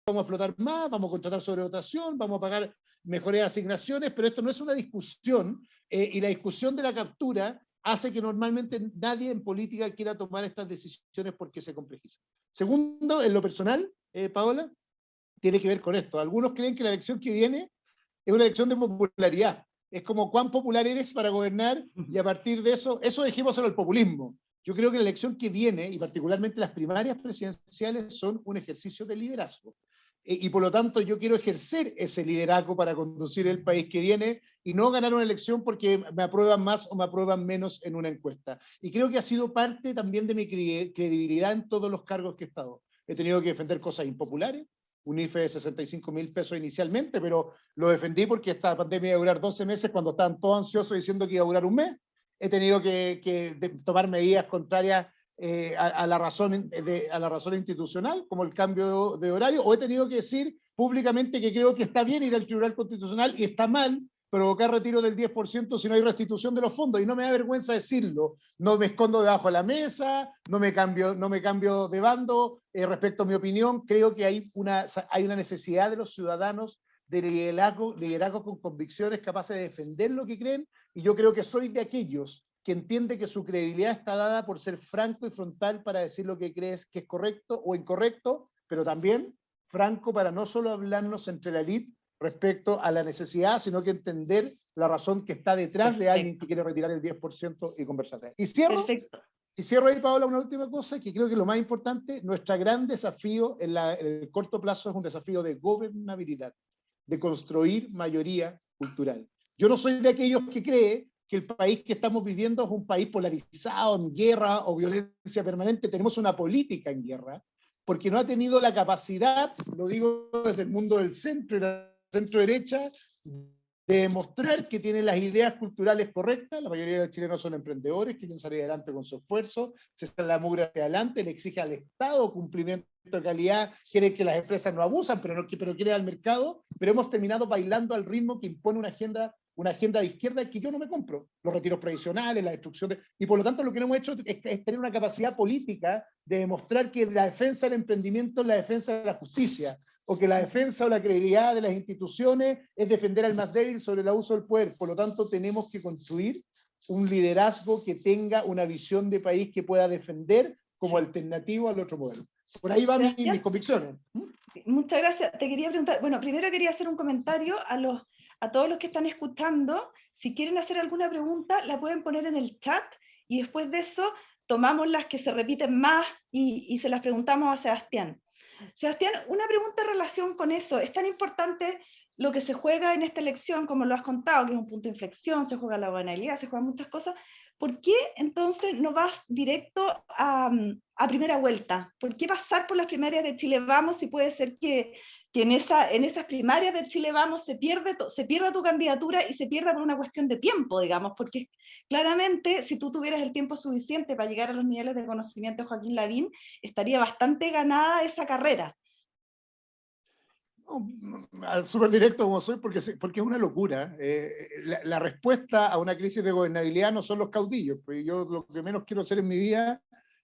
vamos a explotar más, vamos a contratar sobredotación, vamos a pagar mejores asignaciones, pero esto no es una discusión, y la discusión de la captura hace que normalmente nadie en política quiera tomar estas decisiones porque se complejiza. Segundo, en lo personal, Paola, tiene que ver con esto. Algunos creen que la elección que viene es una elección de popularidad. Es como cuán popular eres para gobernar, y a partir de eso dejémoselo al populismo. Yo creo que la elección que viene, y particularmente las primarias presidenciales, son un ejercicio de liderazgo. Y por lo tanto yo quiero ejercer ese liderazgo para conducir el país que viene y no ganar una elección porque me aprueban más o me aprueban menos en una encuesta. Y creo que ha sido parte también de mi credibilidad en todos los cargos que he estado. He tenido que defender cosas impopulares, un IFE de 65.000 pesos inicialmente, pero lo defendí porque esta pandemia iba a durar 12 meses cuando estaban todos ansiosos diciendo que iba a durar un mes. He tenido que tomar medidas contrarias a la razón institucional, como el cambio de horario, o he tenido que decir públicamente que creo que está bien ir al Tribunal Constitucional y está mal provocar retiro del 10% si no hay restitución de los fondos, y no me da vergüenza decirlo. No me escondo debajo de la mesa, no me cambio de bando respecto a mi opinión. Creo que hay una necesidad de los ciudadanos de liderazgo con convicciones capaces de defender lo que creen, y yo creo que soy de aquellos que entiende que su credibilidad está dada por ser franco y frontal para decir lo que crees que es correcto o incorrecto, pero también franco para no solo hablarnos entre la élite respecto a la necesidad, sino que entender la razón que está detrás de alguien que quiere retirar el 10% y conversar. Y cierro ahí, Paola, una última cosa, que creo que es lo más importante. Nuestro gran desafío en el corto plazo es un desafío de gobernabilidad, de construir mayoría cultural. Yo no soy de aquellos que cree que el país que estamos viviendo es un país polarizado, en guerra o violencia permanente. Tenemos una política en guerra, porque no ha tenido la capacidad, lo digo desde el mundo del centro y la centro derecha, de demostrar que tiene las ideas culturales correctas. La mayoría de los chilenos son emprendedores, quieren salir adelante con su esfuerzo, se sale la mugre hacia adelante, le exige al Estado cumplimiento de calidad, quiere que las empresas no abusan, pero quiere al mercado, pero hemos terminado bailando al ritmo que impone una agenda de izquierda que yo no me compro. Los retiros previsionales, la destrucción y por lo tanto lo que no hemos hecho es tener una capacidad política de demostrar que la defensa del emprendimiento es la defensa de la justicia, o que la defensa o la credibilidad de las instituciones es defender al más débil sobre el abuso del poder. Por lo tanto, tenemos que construir un liderazgo que tenga una visión de país que pueda defender como alternativo al otro modelo. Por ahí van mis convicciones. Muchas gracias. Te quería preguntar, bueno, primero quería hacer un comentario a todos los que están escuchando. Si quieren hacer alguna pregunta, la pueden poner en el chat y después de eso tomamos las que se repiten más y se las preguntamos a Sebastián. Sebastián, una pregunta en relación con eso. Es tan importante lo que se juega en esta elección, como lo has contado, que es un punto de inflexión, se juega la gobernabilidad, se juegan muchas cosas. ¿Por qué entonces no vas directo a primera vuelta? ¿Por qué pasar por las primarias de Chile Vamos si puede ser que en esas primarias de Chile Vamos se pierda tu candidatura y se pierda por una cuestión de tiempo, digamos? Porque claramente, si tú tuvieras el tiempo suficiente para llegar a los niveles de conocimiento de Joaquín Lavín, estaría bastante ganada esa carrera. No, súper directo como soy, porque es una locura. La respuesta a una crisis de gobernabilidad no son los caudillos, porque yo lo que menos quiero hacer en mi vida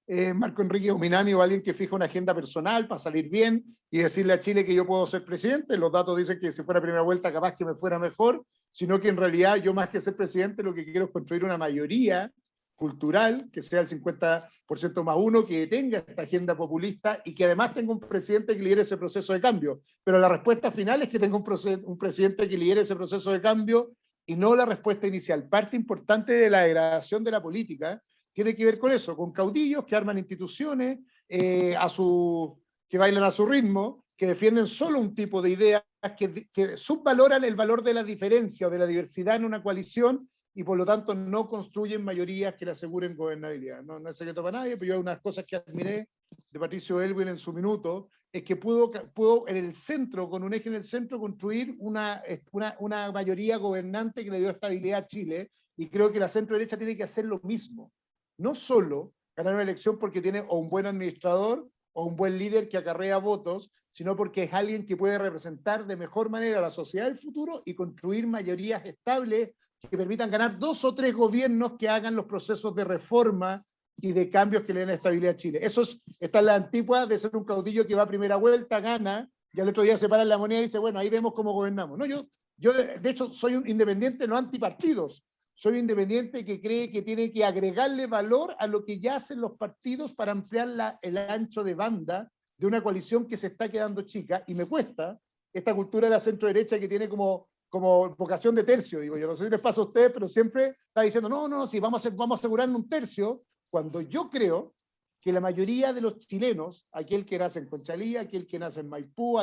es Marco Enrique Ominami o alguien que fija una agenda personal para salir bien y decirle a Chile que yo puedo ser presidente. Los datos dicen que si fuera primera vuelta capaz que me fuera mejor, sino que en realidad yo más que ser presidente lo que quiero es construir una mayoría cultural, que sea el 50% más uno, que tenga esta agenda populista y que además tenga un presidente que lidere ese proceso de cambio. Pero la respuesta final es que tenga un presidente que lidere ese proceso de cambio y no la respuesta inicial. Parte importante de la degradación de la política tiene que ver con eso, con caudillos que arman instituciones que bailan a su ritmo, que defienden solo un tipo de ideas, que subvaloran el valor de la diferencia o de la diversidad en una coalición y por lo tanto no construyen mayorías que le aseguren gobernabilidad. No es secreto para nadie, pero yo unas cosas que admiré de Patricio Aylwin en su minuto es que pudo en el centro, con un eje en el centro, construir una mayoría gobernante que le dio estabilidad a Chile, y creo que la centro derecha tiene que hacer lo mismo. No solo ganar una elección porque tiene o un buen administrador o un buen líder que acarrea votos, sino porque es alguien que puede representar de mejor manera a la sociedad del futuro y construir mayorías estables que permitan ganar 2 o 3 gobiernos que hagan los procesos de reforma y de cambios que le den estabilidad a Chile. Está en la antípoda de ser un caudillo que va a primera vuelta, gana, y al otro día se paran la moneda y dice, bueno, ahí vemos cómo gobernamos. No, yo de hecho soy un independiente no antipartidos, soy un independiente que cree que tiene que agregarle valor a lo que ya hacen los partidos para ampliar el ancho de banda de una coalición que se está quedando chica, y me cuesta esta cultura de la centro derecha que tiene como vocación de tercio, digo yo, no sé si les pasa a ustedes, pero siempre está diciendo, no, sí, vamos a asegurarnos un tercio, cuando yo creo que la mayoría de los chilenos, aquel que nace en Conchalí, aquel que nace en Maipú,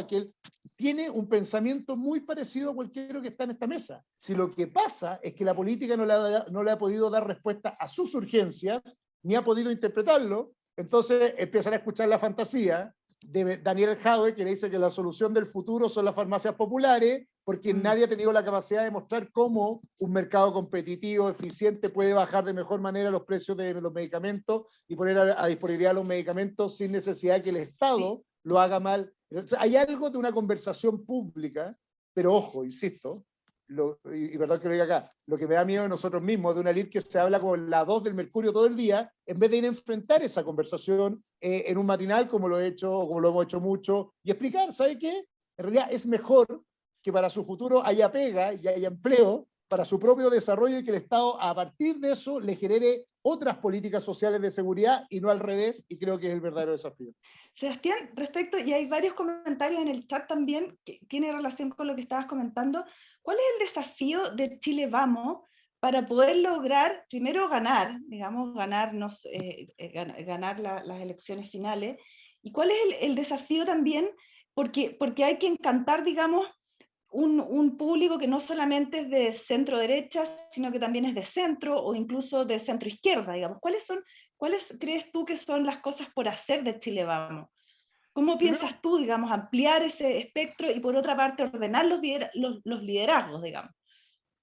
tiene un pensamiento muy parecido a cualquiera que está en esta mesa. Si lo que pasa es que la política no le ha podido dar respuesta a sus urgencias, ni ha podido interpretarlo, entonces empiezan a escuchar la fantasía de Daniel Jadwe, que le dice que la solución del futuro son las farmacias populares, porque nadie ha tenido la capacidad de mostrar cómo un mercado competitivo, eficiente, puede bajar de mejor manera los precios de los medicamentos y poner a disponibilidad los medicamentos sin necesidad de que el Estado lo haga mal. Entonces, hay algo de una conversación pública, pero ojo, insisto, y perdón que lo diga acá, lo que me da miedo de nosotros mismos, de una elite que se habla con la 2 del Mercurio todo el día, en vez de ir a enfrentar esa conversación en un matinal, como lo he hecho, o como lo hemos hecho mucho, y explicar, ¿sabe qué? En realidad es mejor que para su futuro haya pega y haya empleo para su propio desarrollo, y que el Estado a partir de eso le genere otras políticas sociales de seguridad y no al revés, y creo que es el verdadero desafío. Sebastián, respecto, y hay varios comentarios en el chat también que tiene relación con lo que estabas comentando, ¿cuál es el desafío de Chile Vamos para poder lograr, primero ganar, digamos, ganar las elecciones finales? ¿Y cuál es el desafío también? Porque hay que encantar, digamos, un público que no solamente es de centro derecha, sino que también es de centro o incluso de centro izquierda, digamos. ¿Cuáles crees tú que son las cosas por hacer de Chile Vamos? ¿Cómo piensas tú, digamos, ampliar ese espectro y por otra parte ordenar los liderazgos, digamos?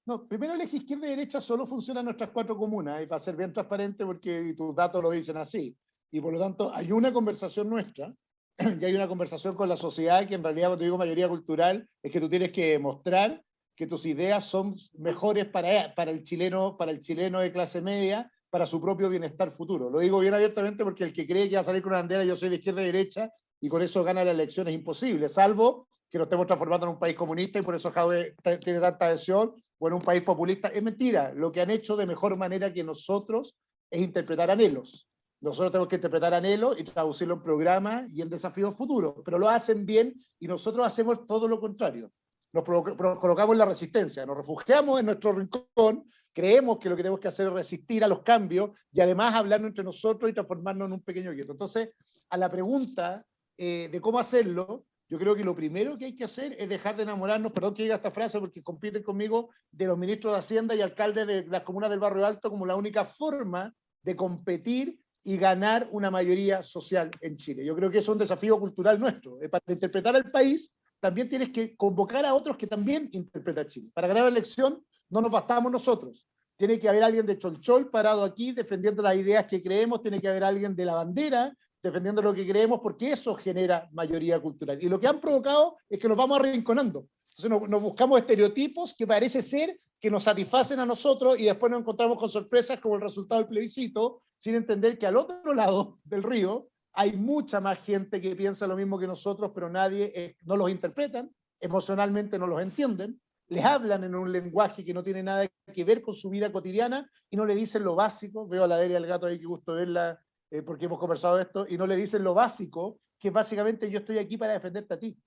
No, primero el eje izquierda y derecha solo funciona en nuestras 4 comunas, y para ser bien transparente, porque tus datos lo dicen así. Y por lo tanto, hay una conversación nuestra, y hay una conversación con la sociedad, que en realidad, cuando digo mayoría cultural, es que tú tienes que mostrar que tus ideas son mejores para el chileno de clase media, para su propio bienestar futuro. Lo digo bien abiertamente, porque el que cree que va a salir con una bandera, yo soy de izquierda y derecha, y con eso gana la elección, es imposible, salvo que nos estemos transformando en un país comunista, y por eso Jadwe tiene tanta adhesión, o en un país populista. Es mentira. Lo que han hecho de mejor manera que nosotros es interpretar anhelos. Nosotros tenemos que interpretar anhelos y traducirlo en programas y en desafíos futuros, pero lo hacen bien, y nosotros hacemos todo lo contrario. Nos colocamos en la resistencia, nos refugiamos en nuestro rincón, creemos que lo que tenemos que hacer es resistir a los cambios y además hablarnos entre nosotros y transformarnos en un pequeño gueto. Entonces, a la pregunta de cómo hacerlo, yo creo que lo primero que hay que hacer es dejar de enamorarnos, perdón que diga esta frase porque compiten conmigo, de los ministros de Hacienda y alcaldes de las comunas del Barrio Alto como la única forma de competir y ganar una mayoría social en Chile. Yo creo que es un desafío cultural nuestro. Para interpretar al país, también tienes que convocar a otros que también interpretan Chile. Para ganar la elección no nos bastamos nosotros. Tiene que haber alguien de Cholchol parado aquí defendiendo las ideas que creemos, tiene que haber alguien de la bandera defendiendo lo que creemos, porque eso genera mayoría cultural. Y lo que han provocado es que nos vamos arrinconando. Entonces nos buscamos estereotipos que parece ser que nos satisfacen a nosotros, y después nos encontramos con sorpresas como el resultado del plebiscito, sin entender que al otro lado del río hay mucha más gente que piensa lo mismo que nosotros, pero no los interpretan, emocionalmente no los entienden, les hablan en un lenguaje que no tiene nada que ver con su vida cotidiana y no le dicen lo básico. Veo a la Delia, el gato ahí, que gusto verla, porque hemos conversado de esto, y no le dicen lo básico, que básicamente yo estoy aquí para defenderte a ti.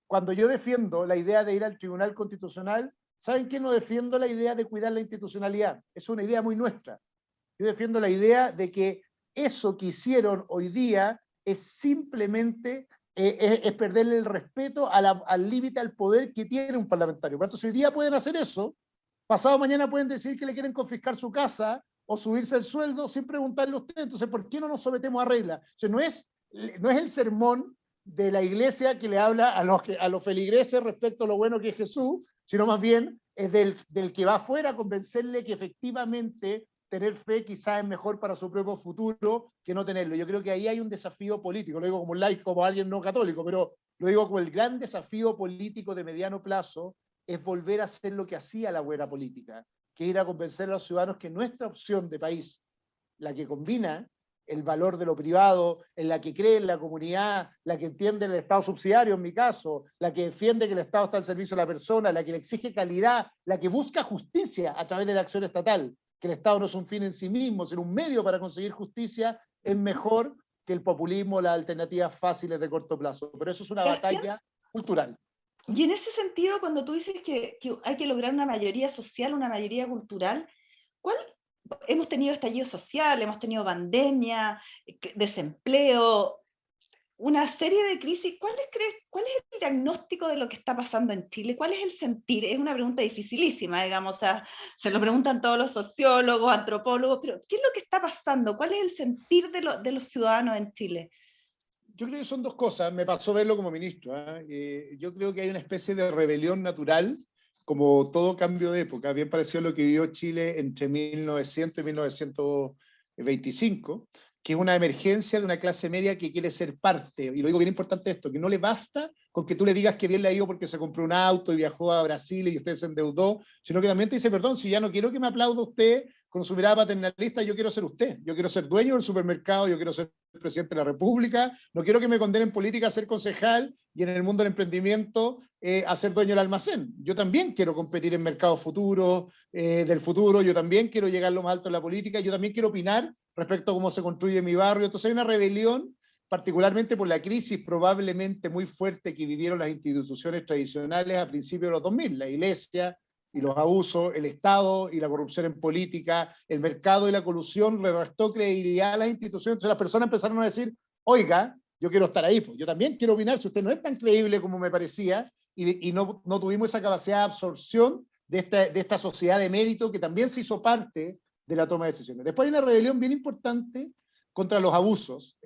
Cuando yo defiendo la idea de ir al Tribunal Constitucional, ¿saben qué? No defiendo la idea de cuidar la institucionalidad, es una idea muy nuestra. Yo defiendo la idea de que eso que hicieron hoy día es simplemente es perderle el respeto al límite, al poder que tiene un parlamentario. Por lo tanto, si hoy día pueden hacer eso, pasado mañana pueden decir que le quieren confiscar su casa o subirse el sueldo sin preguntarle a usted. Entonces, ¿por qué no nos sometemos a reglas? O sea, no es el sermón de la iglesia que le habla a los feligreses respecto a lo bueno que es Jesús, sino más bien es del que va afuera a convencerle que efectivamente tener fe quizás es mejor para su propio futuro que no tenerlo. Yo creo que ahí hay un desafío político, lo digo como un laico, como alguien no católico, pero lo digo como el gran desafío político de mediano plazo, es volver a hacer lo que hacía la buena política, que ir a convencer a los ciudadanos que nuestra opción de país, la que combina el valor de lo privado, en la que cree en la comunidad, la que entiende el Estado subsidiario en mi caso, la que defiende que el Estado está al servicio de la persona, la que le exige calidad, la que busca justicia a través de la acción estatal, que el Estado no es un fin en sí mismo, sino un medio para conseguir justicia, es mejor que el populismo, las alternativas fáciles de corto plazo. Pero eso es una batalla cultural. Y en ese sentido, cuando tú dices que hay que lograr una mayoría social, una mayoría cultural, ¿cuál? Hemos tenido estallido social, hemos tenido pandemia, desempleo, una serie de crisis. ¿Cuál es el diagnóstico de lo que está pasando en Chile? ¿Cuál es el sentir? Es una pregunta dificilísima, digamos, o sea, se lo preguntan todos los sociólogos, antropólogos, pero ¿qué es lo que está pasando? ¿Cuál es el sentir de los ciudadanos en Chile? Yo creo que son dos cosas, me pasó verlo como ministro. Yo creo que hay una especie de rebelión natural, como todo cambio de época, bien parecido a lo que vivió Chile entre 1900 y 1925, que es una emergencia de una clase media que quiere ser parte, y lo digo bien importante esto, que no le basta con que tú le digas que bien le ha ido porque se compró un auto y viajó a Brasil y usted se endeudó, sino que también te dice, perdón, si ya no quiero que me aplaude usted con su mirada paternalista, yo quiero ser usted, yo quiero ser dueño del supermercado, yo quiero ser presidente de la República, no quiero que me condenen en política a ser concejal y en el mundo del emprendimiento a ser dueño del almacén. Yo también quiero competir en mercados futuros, del futuro, yo también quiero llegar lo más alto en la política, yo también quiero opinar respecto a cómo se construye mi barrio. Entonces hay una rebelión, particularmente por la crisis probablemente muy fuerte que vivieron las instituciones tradicionales a principios de los 2000, la iglesia, y los abusos, el Estado y la corrupción en política, el mercado y la colusión le restó credibilidad a las instituciones. Entonces las personas empezaron a decir, oiga, yo quiero estar ahí, pues yo también quiero opinar, si usted no es tan creíble como me parecía, y no tuvimos esa capacidad de absorción de esta sociedad de mérito que también se hizo parte de la toma de decisiones. Después hay una rebelión bien importante contra los abusos,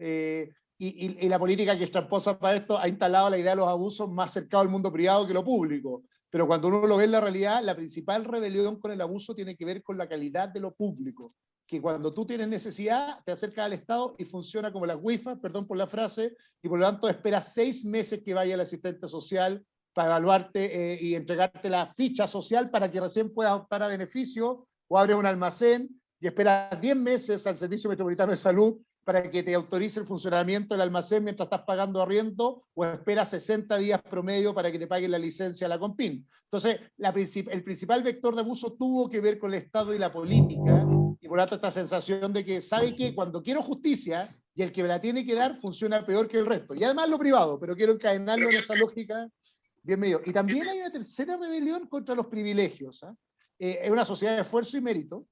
y la política que es tramposa para esto ha instalado la idea de los abusos más cercano al mundo privado que lo público. Pero cuando uno lo ve en la realidad, la principal rebelión con el abuso tiene que ver con la calidad de lo público. Que cuando tú tienes necesidad, te acercas al Estado y funciona como las WIFA, perdón por la frase, y por lo tanto esperas 6 meses que vaya el asistente social para evaluarte y entregarte la ficha social para que recién puedas optar a beneficio, o abres un almacén y esperas 10 meses al Servicio Metropolitano de Salud para que te autorice el funcionamiento del almacén mientras estás pagando arriendo, o espera 60 días promedio para que te paguen la licencia a la Compin. Entonces, el principal vector de abuso tuvo que ver con el Estado y la política, y por lo tanto esta sensación de que, ¿sabe qué? Cuando quiero justicia, y el que me la tiene que dar funciona peor que el resto. Y además lo privado, pero quiero encadenarlo en esa lógica bien medio. Y también hay una tercera rebelión contra los privilegios. Es una sociedad de esfuerzo y mérito,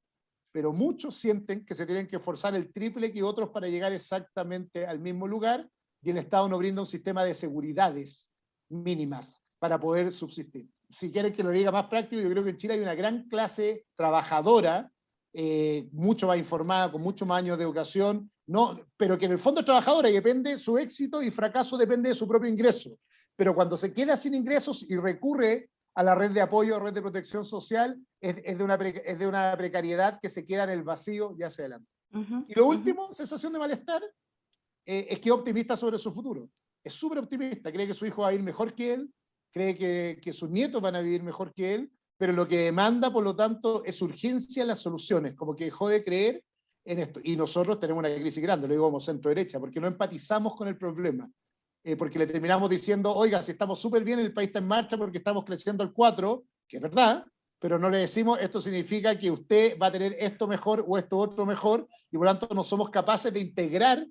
pero muchos sienten que se tienen que esforzar el triple que otros para llegar exactamente al mismo lugar, y el Estado no brinda un sistema de seguridades mínimas para poder subsistir. Si quieren que lo diga más práctico, yo creo que en Chile hay una gran clase trabajadora, mucho más informada, con muchos más años de educación, no, pero que en el fondo es trabajadora y depende, su éxito y fracaso depende de su propio ingreso. Pero cuando se queda sin ingresos y recurre a la red de apoyo, red de protección social, es de una precariedad que se queda en el vacío y hacia adelante. Y lo último, sensación de malestar, es que es optimista sobre su futuro. Es súper optimista, cree que su hijo va a ir mejor que él, cree que sus nietos van a vivir mejor que él, pero lo que demanda, por lo tanto, es urgencia en las soluciones, como que dejó de creer en esto. Y nosotros tenemos una crisis grande, lo digo como centro-derecha, porque no empatizamos con el problema. Porque le terminamos diciendo, oiga, si estamos súper bien, el país está en marcha porque estamos creciendo al 4, que es verdad, pero no le decimos, esto significa que usted va a tener esto mejor o esto otro mejor, y por lo tanto no somos capaces de integrar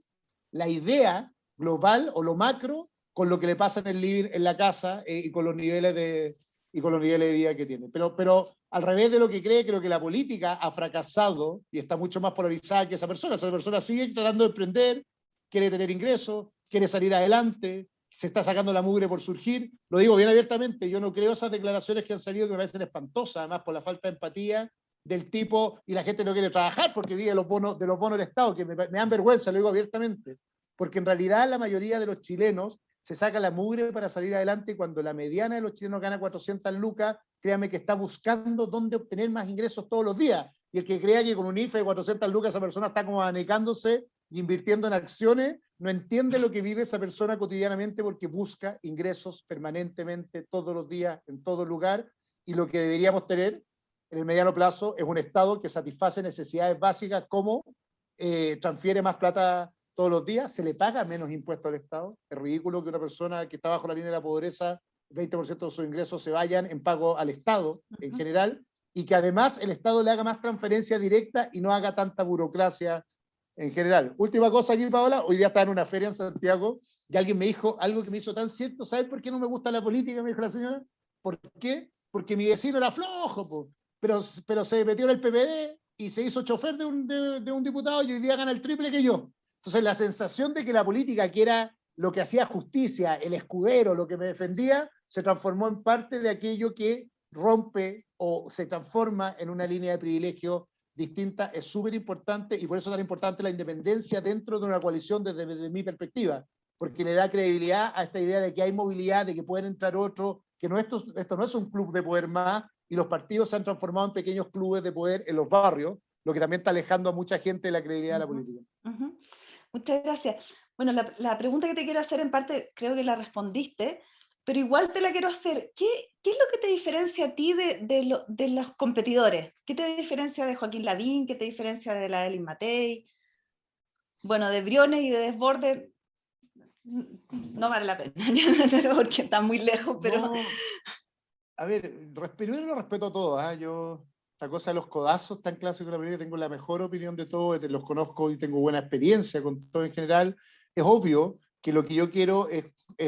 la idea global o lo macro con lo que le pasa en el living, en la casa, y con los niveles de vida que tiene. Pero al revés de lo que cree, creo que la política ha fracasado y está mucho más polarizada que esa persona. Esa persona sigue tratando de emprender, quiere tener ingresos, quiere salir adelante, se está sacando la mugre por surgir. Lo digo bien abiertamente, yo no creo esas declaraciones que han salido, que me parecen espantosas, además por la falta de empatía del tipo, y la gente no quiere trabajar porque vive de los bonos del Estado, que me dan vergüenza, lo digo abiertamente, porque en realidad la mayoría de los chilenos se saca la mugre para salir adelante, y cuando la mediana de los chilenos gana 400 lucas, créame que está buscando dónde obtener más ingresos todos los días. Y el que crea que con un IFE de 400 lucas esa persona está como abanicándose y invirtiendo en acciones, no entiende lo que vive esa persona cotidianamente, porque busca ingresos permanentemente, todos los días, en todo lugar, y lo que deberíamos tener en el mediano plazo es un Estado que satisface necesidades básicas como transfiere más plata todos los días, se le paga menos impuestos al Estado. Es ridículo que una persona que está bajo la línea de la pobreza, 20% de sus ingresos se vayan en pago al Estado en general, y que además el Estado le haga más transferencia directa y no haga tanta burocracia en general. Última cosa aquí, Paola, hoy día estaba en una feria en Santiago y alguien me dijo algo que me hizo tan cierto. ¿Sabes por qué no me gusta la política? Me dijo la señora. ¿Por qué? Porque mi vecino era flojo, po. Pero se metió en el PPD y se hizo chofer de un diputado y hoy día gana el triple que yo. Entonces la sensación de que la política, que era lo que hacía justicia, el escudero, lo que me defendía, se transformó en parte de aquello que rompe o se transforma en una línea de privilegio distinta. Es súper importante y por eso es tan importante la independencia dentro de una coalición desde mi perspectiva, porque le da credibilidad a esta idea de que hay movilidad, de que pueden entrar otros, que no, esto no es un club de poder más, y los partidos se han transformado en pequeños clubes de poder en los barrios, lo que también está alejando a mucha gente de la credibilidad de la política. Muchas gracias. Bueno, la pregunta que te quiero hacer en parte creo que la respondiste, pero igual te la quiero hacer. ¿Qué es lo que te diferencia a ti de los competidores? ¿Qué te diferencia de Joaquín Lavín? ¿Qué te diferencia de la Elin Matei? Bueno, de Briones y de Desbordes no vale la pena, porque está muy lejos, pero... No, a ver, primero lo respeto a todos. Esta cosa de los codazos tan clásicos de la política, tengo la mejor opinión de todos, los conozco y tengo buena experiencia con todo en general. Es obvio que lo que yo quiero es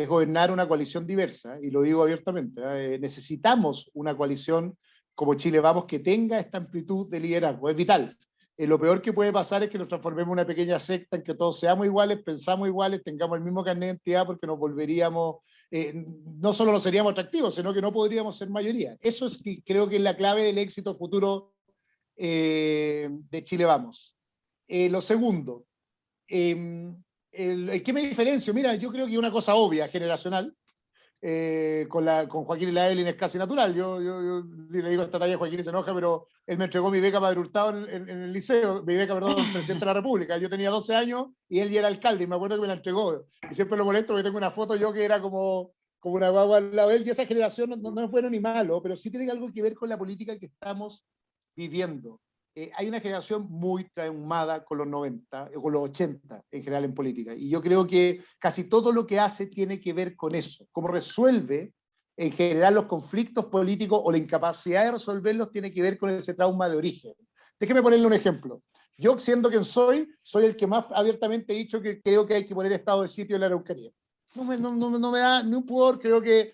gobernar una coalición diversa, y lo digo abiertamente. Necesitamos una coalición como Chile Vamos que tenga esta amplitud de liderazgo, es vital. Lo peor que puede pasar es que nos transformemos en una pequeña secta en que todos seamos iguales, pensamos iguales, tengamos el mismo carnet de identidad, porque nos volveríamos, no solo no seríamos atractivos, sino que no podríamos ser mayoría. Eso es, creo que es la clave del éxito futuro de Chile Vamos. Lo segundo, ¿qué me diferencio? Mira, yo creo que una cosa obvia, generacional, con Joaquín y la Evelyn es casi natural. Yo le digo esta talla a Joaquín y se enoja, pero él me entregó mi beca Padre Hurtado en el liceo, mi beca, perdón, presidente de la República. Yo tenía 12 años y él ya era alcalde, y me acuerdo que me la entregó. Y siempre lo molesto porque tengo una foto yo que era como una guagua al lado de él, y esa generación no es bueno ni malo, pero sí tiene algo que ver con la política que estamos viviendo. Hay una generación muy traumada con los 90, con los 80 en general en política, y yo creo que casi todo lo que hace tiene que ver con eso. Cómo resuelve en general los conflictos políticos o la incapacidad de resolverlos tiene que ver con ese trauma de origen. Déjeme ponerle un ejemplo. Yo, siendo quien soy el que más abiertamente he dicho que creo que hay que poner estado de sitio en la Araucanía. No me da ni un pudor. Creo que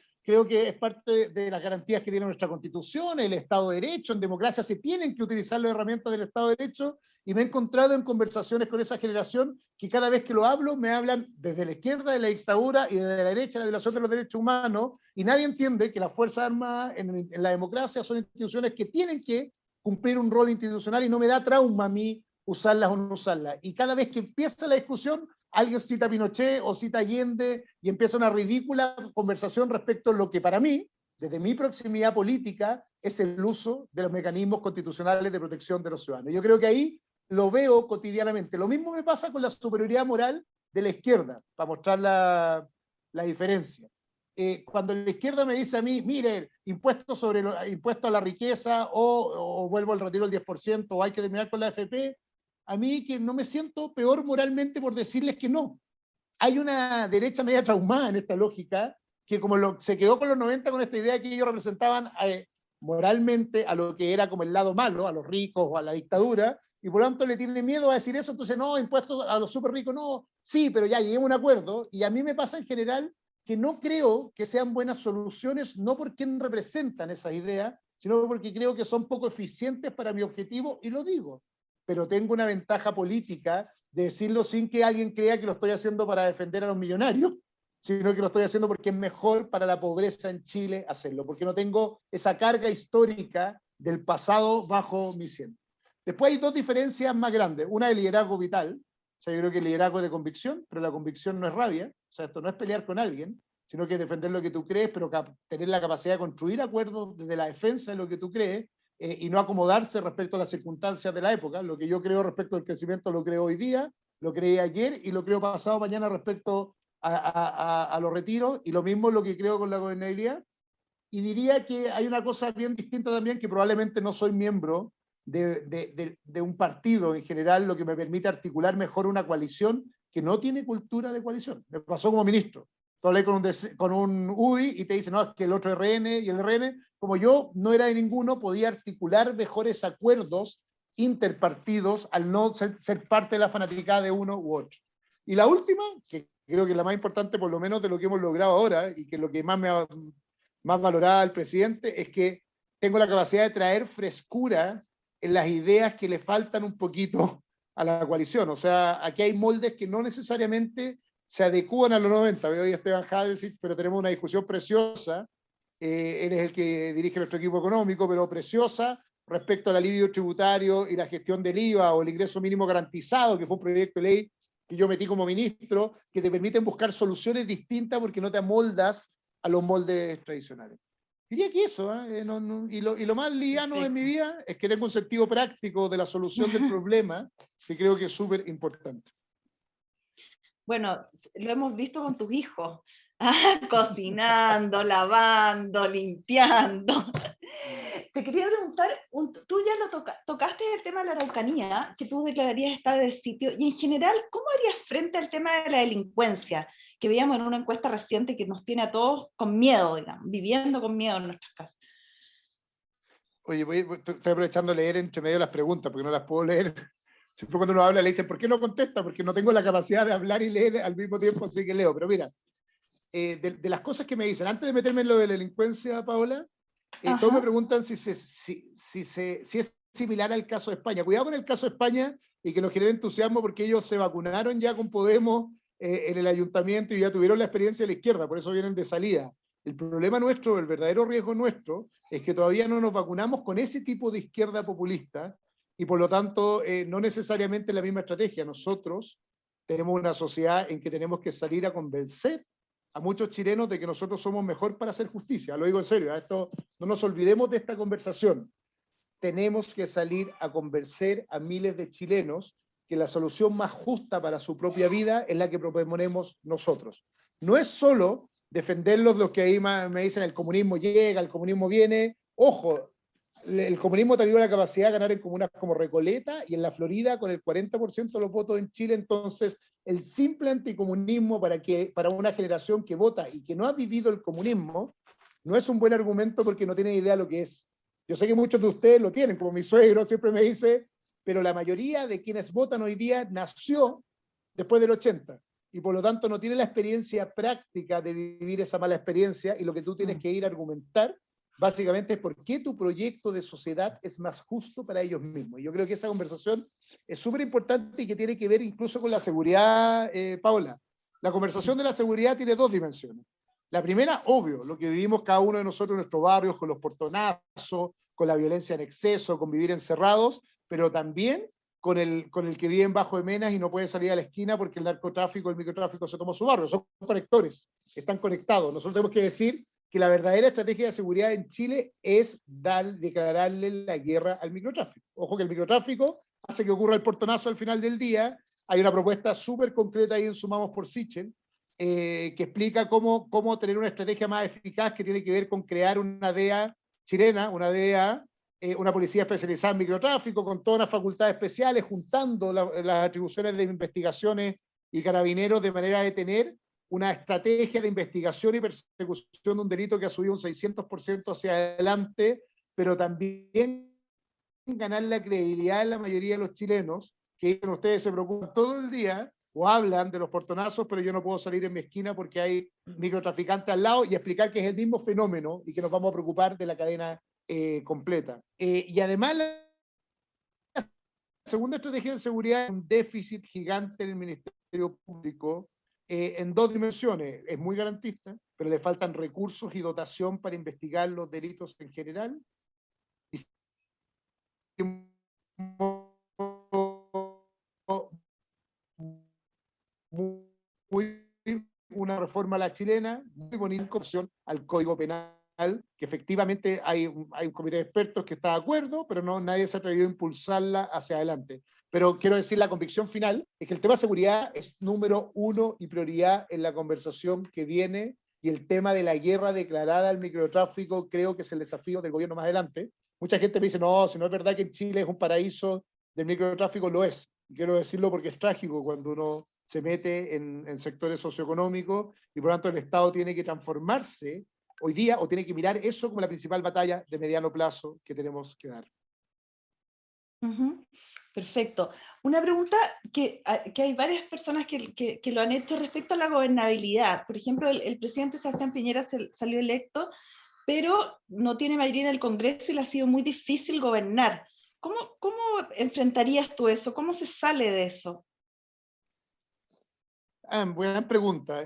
es parte de las garantías que tiene nuestra Constitución, el Estado de Derecho. En democracia se tienen que utilizar las herramientas del Estado de Derecho, y me he encontrado en conversaciones con esa generación que cada vez que lo hablo me hablan desde la izquierda de la dictadura y desde la derecha de la violación de los derechos humanos, y nadie entiende que las Fuerzas Armadas en la democracia son instituciones que tienen que cumplir un rol institucional, y no me da trauma a mí usarlas o no usarlas. Y cada vez que empieza la discusión, alguien cita a Pinochet o cita a Allende y empieza una ridícula conversación respecto a lo que para mí, desde mi proximidad política, es el uso de los mecanismos constitucionales de protección de los ciudadanos. Yo creo que ahí lo veo cotidianamente. Lo mismo me pasa con la superioridad moral de la izquierda, para mostrar la diferencia. Cuando la izquierda me dice a mí, mire, impuesto a la riqueza, o vuelvo al retiro del 10%, o hay que terminar con la AFP, a mí que no me siento peor moralmente por decirles que no. Hay una derecha media traumada en esta lógica, que como se quedó con los 90 con esta idea de que ellos representaban moralmente a lo que era como el lado malo, a los ricos o a la dictadura, y por lo tanto le tiene miedo a decir eso. Entonces no, impuestos a los súper ricos, no, sí, pero ya lleguemos a un acuerdo. Y a mí me pasa en general que no creo que sean buenas soluciones, no por quien representan esas ideas, sino porque creo que son poco eficientes para mi objetivo, y lo digo. Pero tengo una ventaja política de decirlo sin que alguien crea que lo estoy haciendo para defender a los millonarios, sino que lo estoy haciendo porque es mejor para la pobreza en Chile hacerlo, porque no tengo esa carga histórica del pasado bajo mi sien. Después hay dos diferencias más grandes. Una de liderazgo vital. O sea, yo creo que el liderazgo es de convicción, pero la convicción no es rabia. O sea, esto no es pelear con alguien, sino que es defender lo que tú crees, pero tener la capacidad de construir acuerdos desde la defensa de lo que tú crees, y no acomodarse respecto a las circunstancias de la época. Lo que yo creo respecto al crecimiento lo creo hoy día, lo creí ayer y lo creo pasado mañana respecto a los retiros, y lo mismo es lo que creo con la gobernabilidad. Y diría que hay una cosa bien distinta también, que probablemente no soy miembro de un partido en general, lo que me permite articular mejor una coalición que no tiene cultura de coalición. Me pasó como ministro. Tú hablé con un UDI y te dice, no, es que el otro RN y el RN, como yo no era de ninguno, podía articular mejores acuerdos interpartidos al no ser parte de la fanaticada de uno u otro. Y la última, que creo que es la más importante, por lo menos de lo que hemos logrado ahora, y que es lo que más me ha más valorada al presidente, es que tengo la capacidad de traer frescura en las ideas que le faltan un poquito a la coalición. O sea, aquí hay moldes que no necesariamente se adecúan a los 90. Veo hoy a Esteban Hadesich, pero tenemos una discusión preciosa. Él es el que dirige nuestro equipo económico, pero preciosa respecto al alivio tributario y la gestión del IVA o el ingreso mínimo garantizado, que fue un proyecto de ley que yo metí como ministro, que te permiten buscar soluciones distintas porque no te amoldas a los moldes tradicionales. Diría que eso, y lo más liviano en mi vida es que tengo un sentido práctico de la solución del problema, que creo que es súper importante. Bueno, lo hemos visto con tus hijos, cocinando, lavando, limpiando. Te quería preguntar, tú ya lo tocaste el tema de la Araucanía, que tú declararías estado de sitio, y en general, ¿cómo harías frente al tema de la delincuencia? Que veíamos en una encuesta reciente que nos tiene a todos con miedo, digamos, viviendo con miedo en nuestras casas. Oye, estoy aprovechando de leer entre medio las preguntas, porque no las puedo leer. Siempre cuando uno habla le dicen, ¿por qué no contesta? Porque no tengo la capacidad de hablar y leer al mismo tiempo, así que leo. Pero mira, de las cosas que me dicen, antes de meterme en lo de la delincuencia, Paola, todos me preguntan si es similar al caso de España. Cuidado con el caso de España y que nos genere entusiasmo porque ellos se vacunaron ya con Podemos en el ayuntamiento y ya tuvieron la experiencia de la izquierda, por eso vienen de salida. El problema nuestro, el verdadero riesgo nuestro, es que todavía no nos vacunamos con ese tipo de izquierda populista y por lo tanto no necesariamente la misma estrategia. Nosotros tenemos una sociedad en que tenemos que salir a convencer a muchos chilenos de que nosotros somos mejor para hacer justicia. Lo digo en serio, esto, no nos olvidemos de esta conversación. Tenemos que salir a convencer a miles de chilenos que la solución más justa para su propia vida es la que proponemos nosotros. No es solo defenderlos los que ahí me dicen el comunismo llega, el comunismo viene. Ojo, el comunismo ha tenido la capacidad de ganar en comunas como Recoleta y en la Florida con el 40% de los votos en Chile. Entonces, el simple anticomunismo para una generación que vota y que no ha vivido el comunismo no es un buen argumento porque no tiene idea de lo que es. Yo sé que muchos de ustedes lo tienen, como mi suegro siempre me dice, pero la mayoría de quienes votan hoy día nació después del 80 y por lo tanto no tiene la experiencia práctica de vivir esa mala experiencia y lo que tú tienes que ir a argumentar básicamente es por qué tu proyecto de sociedad es más justo para ellos mismos. Y yo creo que esa conversación es súper importante y que tiene que ver incluso con la seguridad, Paola. La conversación de la seguridad tiene dos dimensiones. La primera, obvio, lo que vivimos cada uno de nosotros en nuestros barrios, con los portonazos, con la violencia en exceso, con vivir encerrados, pero también con el que vive bajo de Menas y no puede salir a la esquina porque el narcotráfico, el microtráfico se tomó su barrio. Son conectores, están conectados. Nosotros tenemos que decir que la verdadera estrategia de seguridad en Chile es declararle la guerra al microtráfico. Ojo que el microtráfico hace que ocurra el portonazo al final del día. Hay una propuesta súper concreta ahí en Sumamos por Sichel, que explica cómo tener una estrategia más eficaz que tiene que ver con crear una DEA chilena, una DEA, una policía especializada en microtráfico, con todas las facultades especiales, juntando las atribuciones de investigaciones y carabineros de manera de tener una estrategia de investigación y persecución de un delito que ha subido un 600% hacia adelante, pero también ganar la credibilidad de la mayoría de los chilenos, que ustedes se preocupan todo el día o hablan de los portonazos, pero yo no puedo salir en mi esquina porque hay microtraficantes al lado y explicar que es el mismo fenómeno y que nos vamos a preocupar de la cadena completa. Y además la segunda estrategia de seguridad es un déficit gigante en el Ministerio Público, en dos dimensiones. Es muy garantista, pero le faltan recursos y dotación para investigar los delitos en general. Y una reforma a la chilena, muy bonita opción al Código Penal, que efectivamente hay un comité de expertos que está de acuerdo, pero nadie se ha atrevido a impulsarla hacia adelante. Pero quiero decir, la convicción final es que el tema de seguridad es número uno y prioridad en la conversación que viene, y el tema de la guerra declarada al microtráfico creo que es el desafío del gobierno más adelante, Mucha gente me dice, no, si no es verdad que en Chile es un paraíso del microtráfico, lo es. Quiero decirlo porque es trágico cuando uno se mete en sectores socioeconómicos y por lo tanto el Estado tiene que transformarse hoy día o tiene que mirar eso como la principal batalla de mediano plazo que tenemos que dar. Ujú. Perfecto. Una pregunta que hay varias personas que lo han hecho respecto a la gobernabilidad. Por ejemplo, el presidente Sebastián Piñera salió electo, pero no tiene mayoría en el Congreso y le ha sido muy difícil gobernar. ¿Cómo enfrentarías tú eso? ¿Cómo se sale de eso? Buena pregunta.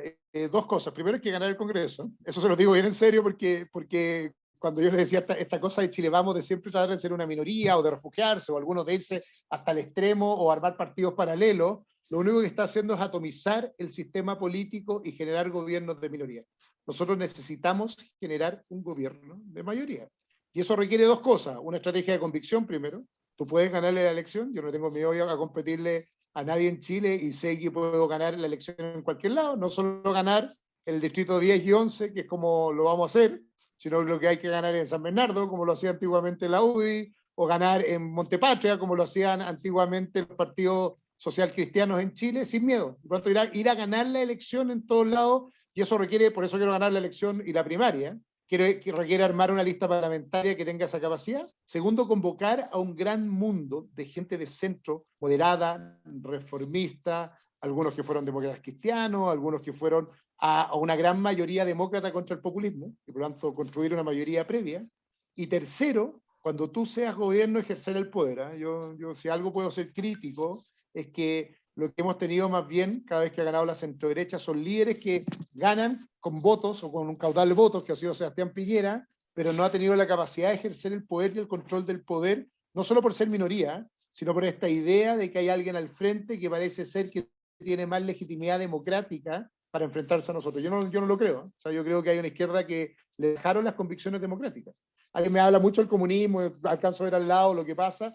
Dos cosas. Primero hay que ganar el Congreso. Eso se lo digo bien en serio porque cuando yo les decía esta cosa de Chile Vamos, de siempre tratar de ser una minoría o de refugiarse o algunos de irse hasta el extremo o armar partidos paralelos, lo único que está haciendo es atomizar el sistema político y generar gobiernos de minoría. Nosotros necesitamos generar un gobierno de mayoría. Y eso requiere dos cosas. Una estrategia de convicción primero. Tú puedes ganarle la elección. Yo no tengo miedo a competirle a nadie en Chile y sé que puedo ganar la elección en cualquier lado, no solo ganar el distrito 10 y 11, que es como lo vamos a hacer, sino lo que hay que ganar en San Bernardo, como lo hacía antiguamente la UDI, o ganar en Montepatria, como lo hacían antiguamente los partidos social cristianos en Chile, sin miedo. Por lo tanto, ir a ganar la elección en todos lados, y eso requiere, por eso quiero ganar la elección y la primaria, que requiere armar una lista parlamentaria que tenga esa capacidad. Segundo, convocar a un gran mundo de gente de centro, moderada, reformista, algunos que fueron demócratas cristianos, algunos que fueron a una gran mayoría demócrata contra el populismo, y por lo tanto construir una mayoría previa. Y tercero, cuando tú seas gobierno, ejercer el poder. ¿Eh? Yo si algo puedo ser crítico, es que lo que hemos tenido más bien, cada vez que ha ganado la centroderecha, son líderes que ganan con votos o con un caudal de votos, que ha sido Sebastián Piñera, pero no ha tenido la capacidad de ejercer el poder y el control del poder, no solo por ser minoría, sino por esta idea de que hay alguien al frente que parece ser que tiene más legitimidad democrática para enfrentarse a nosotros. Yo no lo creo. O sea, yo creo que hay una izquierda que le dejaron las convicciones democráticas. Alguien me habla mucho del comunismo, alcanzo a ver al lado lo que pasa.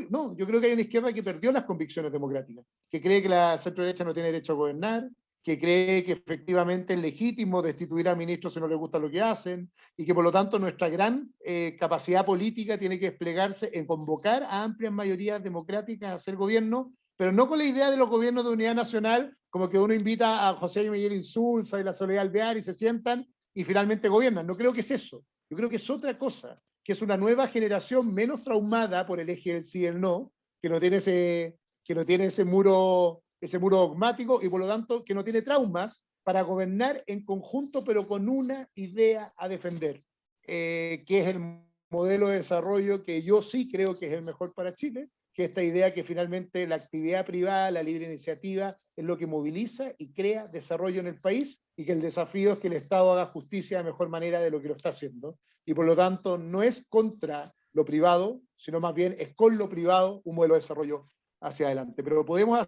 No, yo creo que hay una izquierda que perdió las convicciones democráticas, que cree que la centro-derecha no tiene derecho a gobernar, que cree que efectivamente es legítimo destituir a ministros si no les gusta lo que hacen, y que por lo tanto nuestra gran capacidad política tiene que desplegarse en convocar a amplias mayorías democráticas a hacer gobierno, pero no con la idea de los gobiernos de unidad nacional, como que uno invita a José Miguel Insulza y la Soledad Alvear y se sientan y finalmente gobiernan. No creo que es eso. Yo creo que es otra cosa, que es una nueva generación menos traumada por el eje del sí y el no, que no tiene ese muro dogmático y por lo tanto que no tiene traumas para gobernar en conjunto, pero con una idea a defender, que es el modelo de desarrollo que yo sí creo que es el mejor para Chile, que esta idea que finalmente la actividad privada, la libre iniciativa, es lo que moviliza y crea desarrollo en el país, y que el desafío es que el Estado haga justicia de mejor manera de lo que lo está haciendo. Y por lo tanto no es contra lo privado, sino más bien es con lo privado un modelo de desarrollo hacia adelante. Pero podemos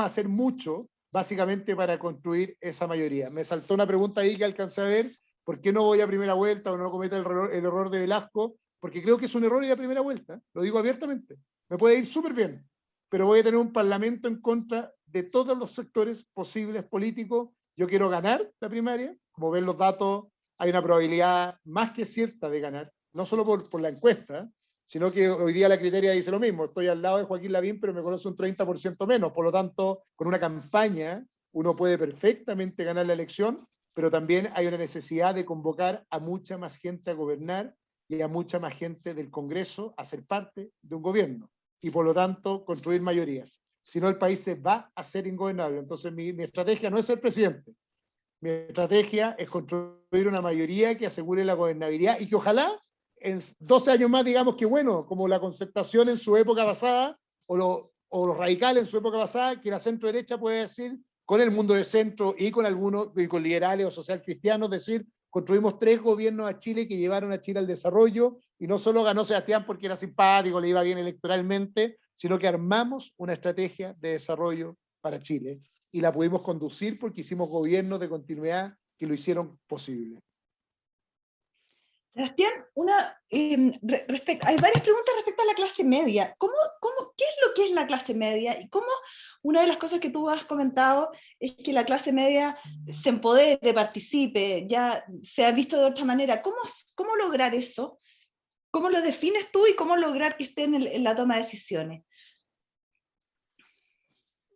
hacer mucho, básicamente, para construir esa mayoría. Me saltó una pregunta ahí que alcancé a ver: ¿por qué no voy a primera vuelta o no cometa el error de Velasco? Porque creo que es un error ir a primera vuelta, lo digo abiertamente. Me puede ir súper bien, pero voy a tener un parlamento en contra de todos los sectores posibles políticos. Yo quiero ganar la primaria, como ven los datos, hay una probabilidad más que cierta de ganar, no solo por la encuesta, sino que hoy día la criteria dice lo mismo: estoy al lado de Joaquín Lavín, pero me conoce un 30% menos, por lo tanto, con una campaña uno puede perfectamente ganar la elección, pero también hay una necesidad de convocar a mucha más gente a gobernar y a mucha más gente del Congreso a ser parte de un gobierno, y por lo tanto construir mayorías. Si no, el país se va a hacer ingobernable. Entonces mi estrategia no es ser presidente, mi estrategia es construir una mayoría que asegure la gobernabilidad y que ojalá en 12 años más digamos que bueno, como la Concertación en su época pasada, o los radicales en su época pasada, que la centro derecha puede decir, con el mundo de centro y con algunos, y con liberales o social cristianos, decir: construimos 3 gobiernos a Chile que llevaron a Chile al desarrollo, y no solo ganó Sebastián porque era simpático, le iba bien electoralmente, sino que armamos una estrategia de desarrollo para Chile y la pudimos conducir porque hicimos gobiernos de continuidad que lo hicieron posible. Sebastián, hay varias preguntas respecto a la clase media. ¿Qué es lo que es la clase media? Y cómo una de las cosas que tú has comentado es que la clase media se empodere, participe, ya se ha visto de otra manera. ¿Cómo ¿Cómo lograr eso? ¿Cómo lo defines tú y cómo lograr que esté en la toma de decisiones?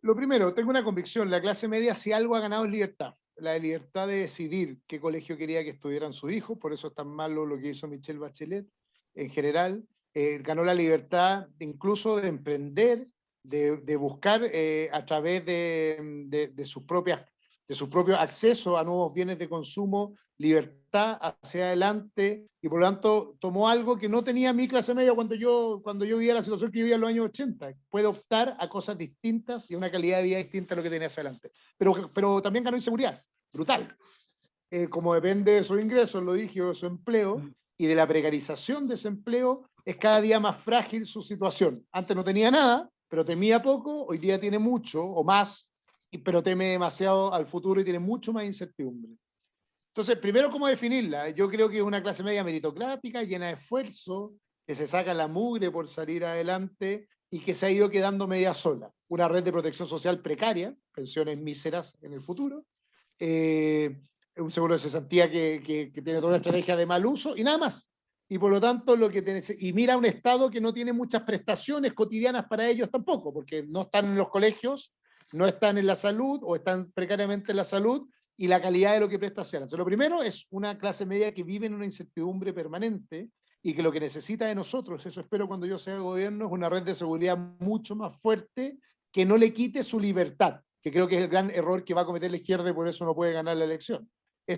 Lo primero, tengo una convicción, la clase media si algo ha ganado es libertad, la libertad de decidir qué colegio quería que estuvieran sus hijos, por eso es tan malo lo que hizo Michelle Bachelet en general, ganó la libertad incluso de emprender, de buscar a través de sus propias, de su propio acceso a nuevos bienes de consumo, libertad hacia adelante, y por lo tanto tomó algo que no tenía mi clase media cuando yo vivía la situación que vivía en los años 80. Puede optar a cosas distintas y una calidad de vida distinta a lo que tenía hacia adelante. Pero también ganó inseguridad, brutal. Como depende de sus ingresos, lo dije, o de su empleo, y de la precarización de ese empleo, es cada día más frágil su situación. Antes no tenía nada, pero temía poco, hoy día tiene mucho o más, pero teme demasiado al futuro y tiene mucho más incertidumbre. Entonces, primero, ¿cómo definirla? Yo creo que es una clase media meritocrática, llena de esfuerzo, que se saca la mugre por salir adelante y que se ha ido quedando media sola. Una red de protección social precaria, pensiones míseras en el futuro, un seguro de cesantía que tiene toda una estrategia de mal uso y nada más. Y por lo tanto, y mira un Estado que no tiene muchas prestaciones cotidianas para ellos tampoco, porque no están en los colegios, no están en la salud o están precariamente en la salud, y la calidad de lo que presta hacia. Entonces, lo primero es una clase media que vive en una incertidumbre permanente y que lo que necesita de nosotros, eso espero cuando yo sea gobierno, es una red de seguridad mucho más fuerte que no le quite su libertad, que creo que es el gran error que va a cometer la izquierda y por eso no puede ganar la elección.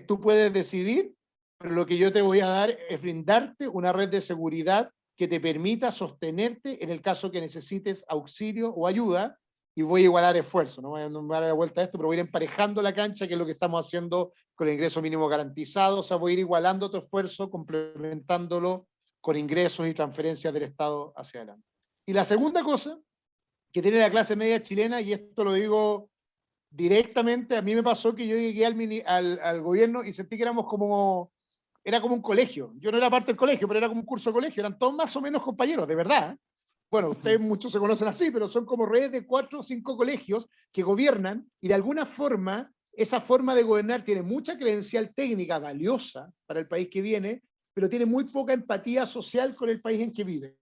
Tú puedes decidir, pero lo que yo te voy a dar es brindarte una red de seguridad que te permita sostenerte en el caso que necesites auxilio o ayuda, y voy a igualar esfuerzo, no voy a dar la vuelta a esto, pero voy a ir emparejando la cancha, que es lo que estamos haciendo con el ingreso mínimo garantizado, o sea, voy a ir igualando tu esfuerzo, complementándolo con ingresos y transferencias del Estado hacia adelante. Y la segunda cosa que tiene la clase media chilena, y esto lo digo directamente, a mí me pasó que yo llegué al gobierno y sentí que era como un colegio. Yo no era parte del colegio, pero era como un curso de colegio. Eran todos más o menos compañeros, de verdad. Bueno, ustedes muchos se conocen así, pero son como redes de 4 o 5 colegios que gobiernan y de alguna forma, esa forma de gobernar tiene mucha credencial técnica valiosa para el país que viene, pero tiene muy poca empatía social con el país en que vive.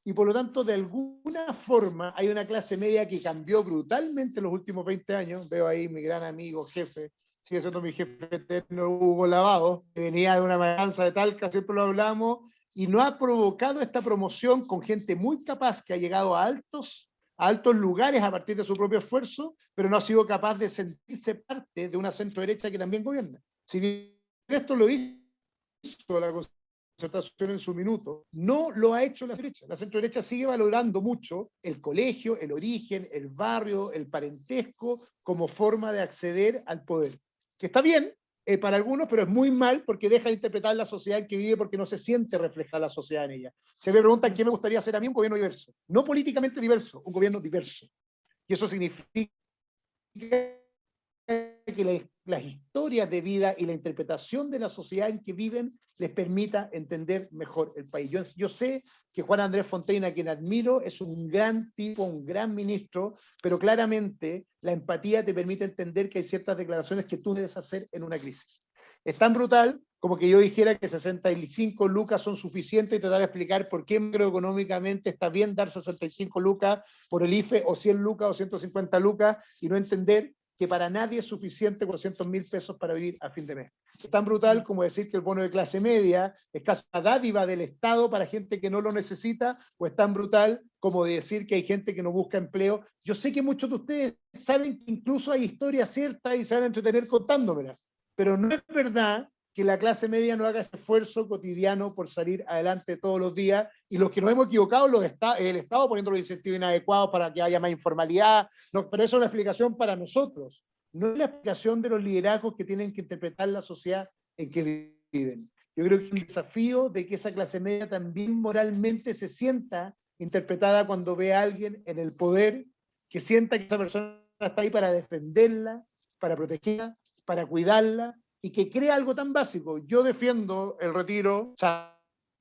Y por lo tanto, de alguna forma, hay una clase media que cambió brutalmente en los últimos 20 años. Veo ahí mi gran amigo, jefe, sigue siendo mi jefe eterno, Hugo Lavado, que venía de una matanza de Talca, siempre lo hablamos, y no ha provocado esta promoción con gente muy capaz que ha llegado a altos lugares a partir de su propio esfuerzo, pero no ha sido capaz de sentirse parte de una centro derecha que también gobierna. Si bien esto lo hizo la concertación en su minuto, no lo ha hecho la derecha. La centro derecha sigue valorando mucho el colegio, el origen, el barrio, el parentesco como forma de acceder al poder, que está bien para algunos, pero es muy mal porque deja de interpretar la sociedad en que vive porque no se siente reflejada la sociedad en ella. Se me preguntan qué me gustaría hacer a mí, un gobierno diverso, no políticamente diverso, un gobierno diverso. Y eso significa que las historias de vida y la interpretación de la sociedad en que viven les permita entender mejor el país. Yo sé que Juan Andrés Fontaine, a quien admiro, es un gran tipo, un gran ministro, pero claramente la empatía te permite entender que hay ciertas declaraciones que tú debes hacer en una crisis. Es tan brutal como que yo dijera que 65 lucas son suficientes y tratar de explicar por qué macroeconómicamente está bien dar 65 lucas por el IFE o 100 lucas o 150 lucas y no entender que para nadie es suficiente 400.000 pesos para vivir a fin de mes. Es tan brutal como decir que el bono de clase media es casi una dádiva del Estado para gente que no lo necesita, o es tan brutal como decir que hay gente que no busca empleo. Yo sé que muchos de ustedes saben que incluso hay historias ciertas y se van a entretener contándomelas, pero no es verdad que la clase media no haga ese esfuerzo cotidiano por salir adelante todos los días, y los que nos hemos equivocado el Estado poniendo los incentivos inadecuados para que haya más informalidad, no, pero eso es una explicación para nosotros, no es la explicación de los liderazgos que tienen que interpretar la sociedad en que viven. Yo creo que es un desafío de que esa clase media también moralmente se sienta interpretada cuando ve a alguien en el poder, que sienta que esa persona está ahí para defenderla, para protegerla, para cuidarla, y que crea algo tan básico. Yo defiendo el retiro, o sea,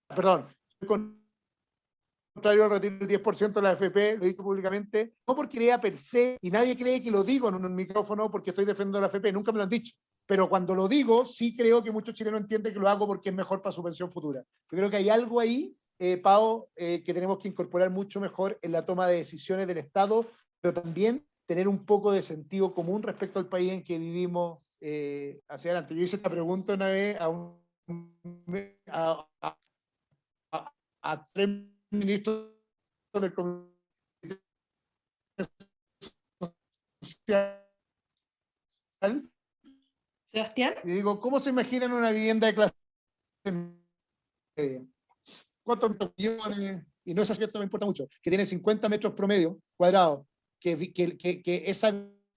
perdón, contrario al retiro del 10% de la AFP, lo he dicho públicamente, no porque crea per se, y nadie cree que lo digo en un micrófono porque estoy defendiendo la AFP, nunca me lo han dicho. pero cuando lo digo, sí creo que muchos chilenos entienden que lo hago porque es mejor para su pensión futura. Yo creo que hay algo ahí, Pao, que tenemos que incorporar mucho mejor en la toma de decisiones del Estado, pero también tener un poco de sentido común respecto al país en que vivimos hacia adelante. Yo hice esta pregunta una vez a 3 ministros del Comité Social, Sebastián. y digo, ¿cómo se imaginan una vivienda de clase media? ¿Cuántos millones? Y no es así, esto me importa mucho, que tiene 50 metros promedio cuadrados, que esa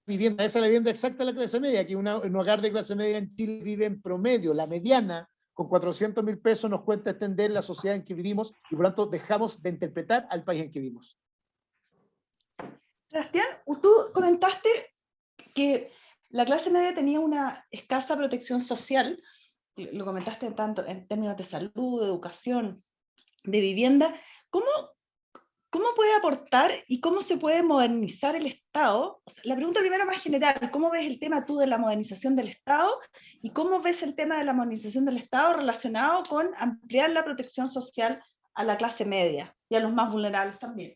vivienda, esa es la vivienda exacta de la clase media, que un hogar de clase media en Chile vive en promedio, la mediana, con 400.000 pesos nos cuesta extender la sociedad en que vivimos, y por lo tanto dejamos de interpretar al país en que vivimos. Sebastián, tú comentaste que la clase media tenía una escasa protección social, lo comentaste tanto en términos de salud, de educación, de vivienda. ¿Cómo puede aportar y cómo se puede modernizar el Estado? O sea, la pregunta primero más general, ¿cómo ves el tema tú de la modernización del Estado? ¿Y cómo ves el tema de la modernización del Estado relacionado con ampliar la protección social a la clase media y a los más vulnerables también?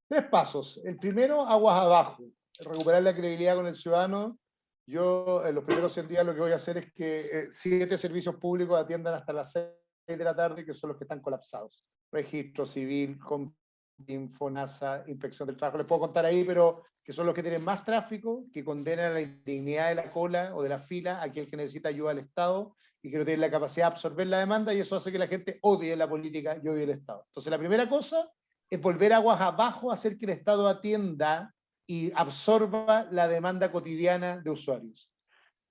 3 pasos. El primero, aguas abajo. Recuperar la credibilidad con el ciudadano. Yo en los primeros 100 días lo que voy a hacer es que 7 servicios públicos atiendan hasta las 6 de la tarde, que son los que están colapsados. Registro civil, Fonasa, inspección del trabajo. Les puedo contar ahí, pero que son los que tienen más tráfico, que condenan a la indignidad de la cola o de la fila a aquel que necesita ayuda del Estado y que no tiene la capacidad de absorber la demanda, y eso hace que la gente odie la política y odie el Estado. Entonces la primera cosa es volver aguas abajo, hacer que el Estado atienda y absorba la demanda cotidiana de usuarios.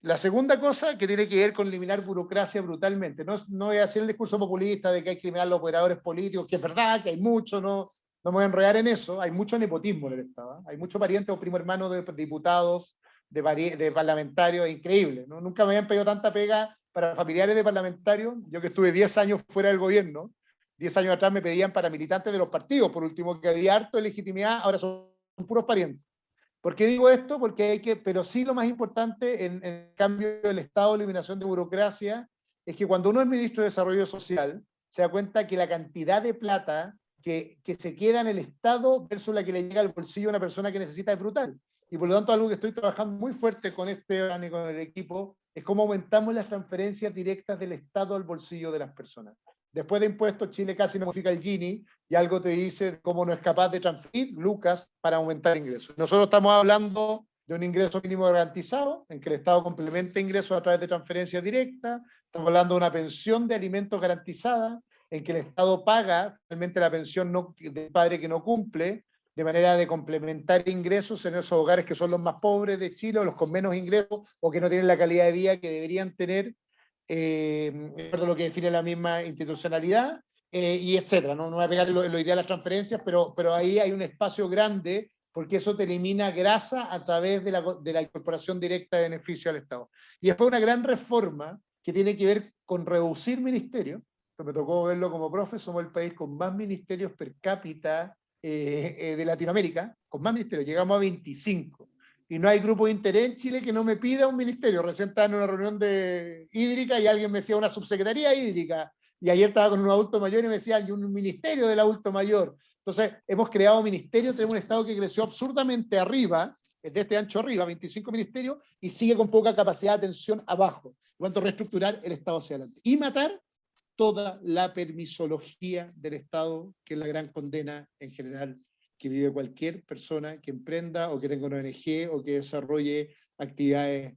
La segunda cosa, que tiene que ver con eliminar burocracia brutalmente. No voy a hacer el discurso populista de que hay que eliminar los operadores políticos, que es verdad, que hay mucho, no me voy a enredar en eso. Hay mucho nepotismo en el Estado. Hay mucho pariente o primo hermano de diputados, de parlamentarios, es increíble, ¿no? Nunca me habían pedido tanta pega para familiares de parlamentarios. Yo que estuve 10 años fuera del gobierno, 10 años atrás me pedían para militantes de los partidos, por último, que había harto de legitimidad, ahora son puros parientes. ¿Por qué digo esto? Porque hay que, pero sí lo más importante en el cambio del Estado, eliminación de burocracia, es que cuando uno es ministro de Desarrollo Social, se da cuenta que la cantidad de plata que se queda en el Estado versus la que le llega al bolsillo a una persona que necesita es brutal. Y por lo tanto, algo que estoy trabajando muy fuerte con Esteban y con el equipo es cómo aumentamos las transferencias directas del Estado al bolsillo de las personas. Después de impuestos, Chile casi no modifica el Gini, y algo te dice cómo no es capaz de transferir lucas para aumentar ingresos. Nosotros estamos hablando de un ingreso mínimo garantizado, en que el Estado complementa ingresos a través de transferencias directas. Estamos hablando de una pensión de alimentos garantizada, en que el Estado paga realmente la pensión del padre que no cumple, de manera de complementar ingresos en esos hogares que son los más pobres de Chile, o los con menos ingresos, o que no tienen la calidad de vida que deberían tener, de lo que define la misma institucionalidad, y etcétera. No voy a pegar lo ideal de las transferencias, pero ahí hay un espacio grande, porque eso te elimina grasa a través de la incorporación directa de beneficio al Estado. Y después una gran reforma que tiene que ver con reducir ministerios. Me tocó verlo como profe, somos el país con más ministerios per cápita de Latinoamérica, con más ministerios, llegamos a 25. Y no hay grupo de interés en Chile que no me pida un ministerio. Recién estaba en una reunión de hídrica y alguien me decía una subsecretaría hídrica. Y ayer estaba con un adulto mayor y me decía, hay un ministerio del adulto mayor. Entonces, hemos creado ministerios, tenemos un Estado que creció absurdamente arriba, de este ancho arriba, 25 ministerios, y sigue con poca capacidad de atención abajo. En cuanto a reestructurar el Estado hacia adelante. Y matar toda la permisología del Estado, que es la gran condena en general que vive cualquier persona que emprenda o que tenga una ONG o que desarrolle actividades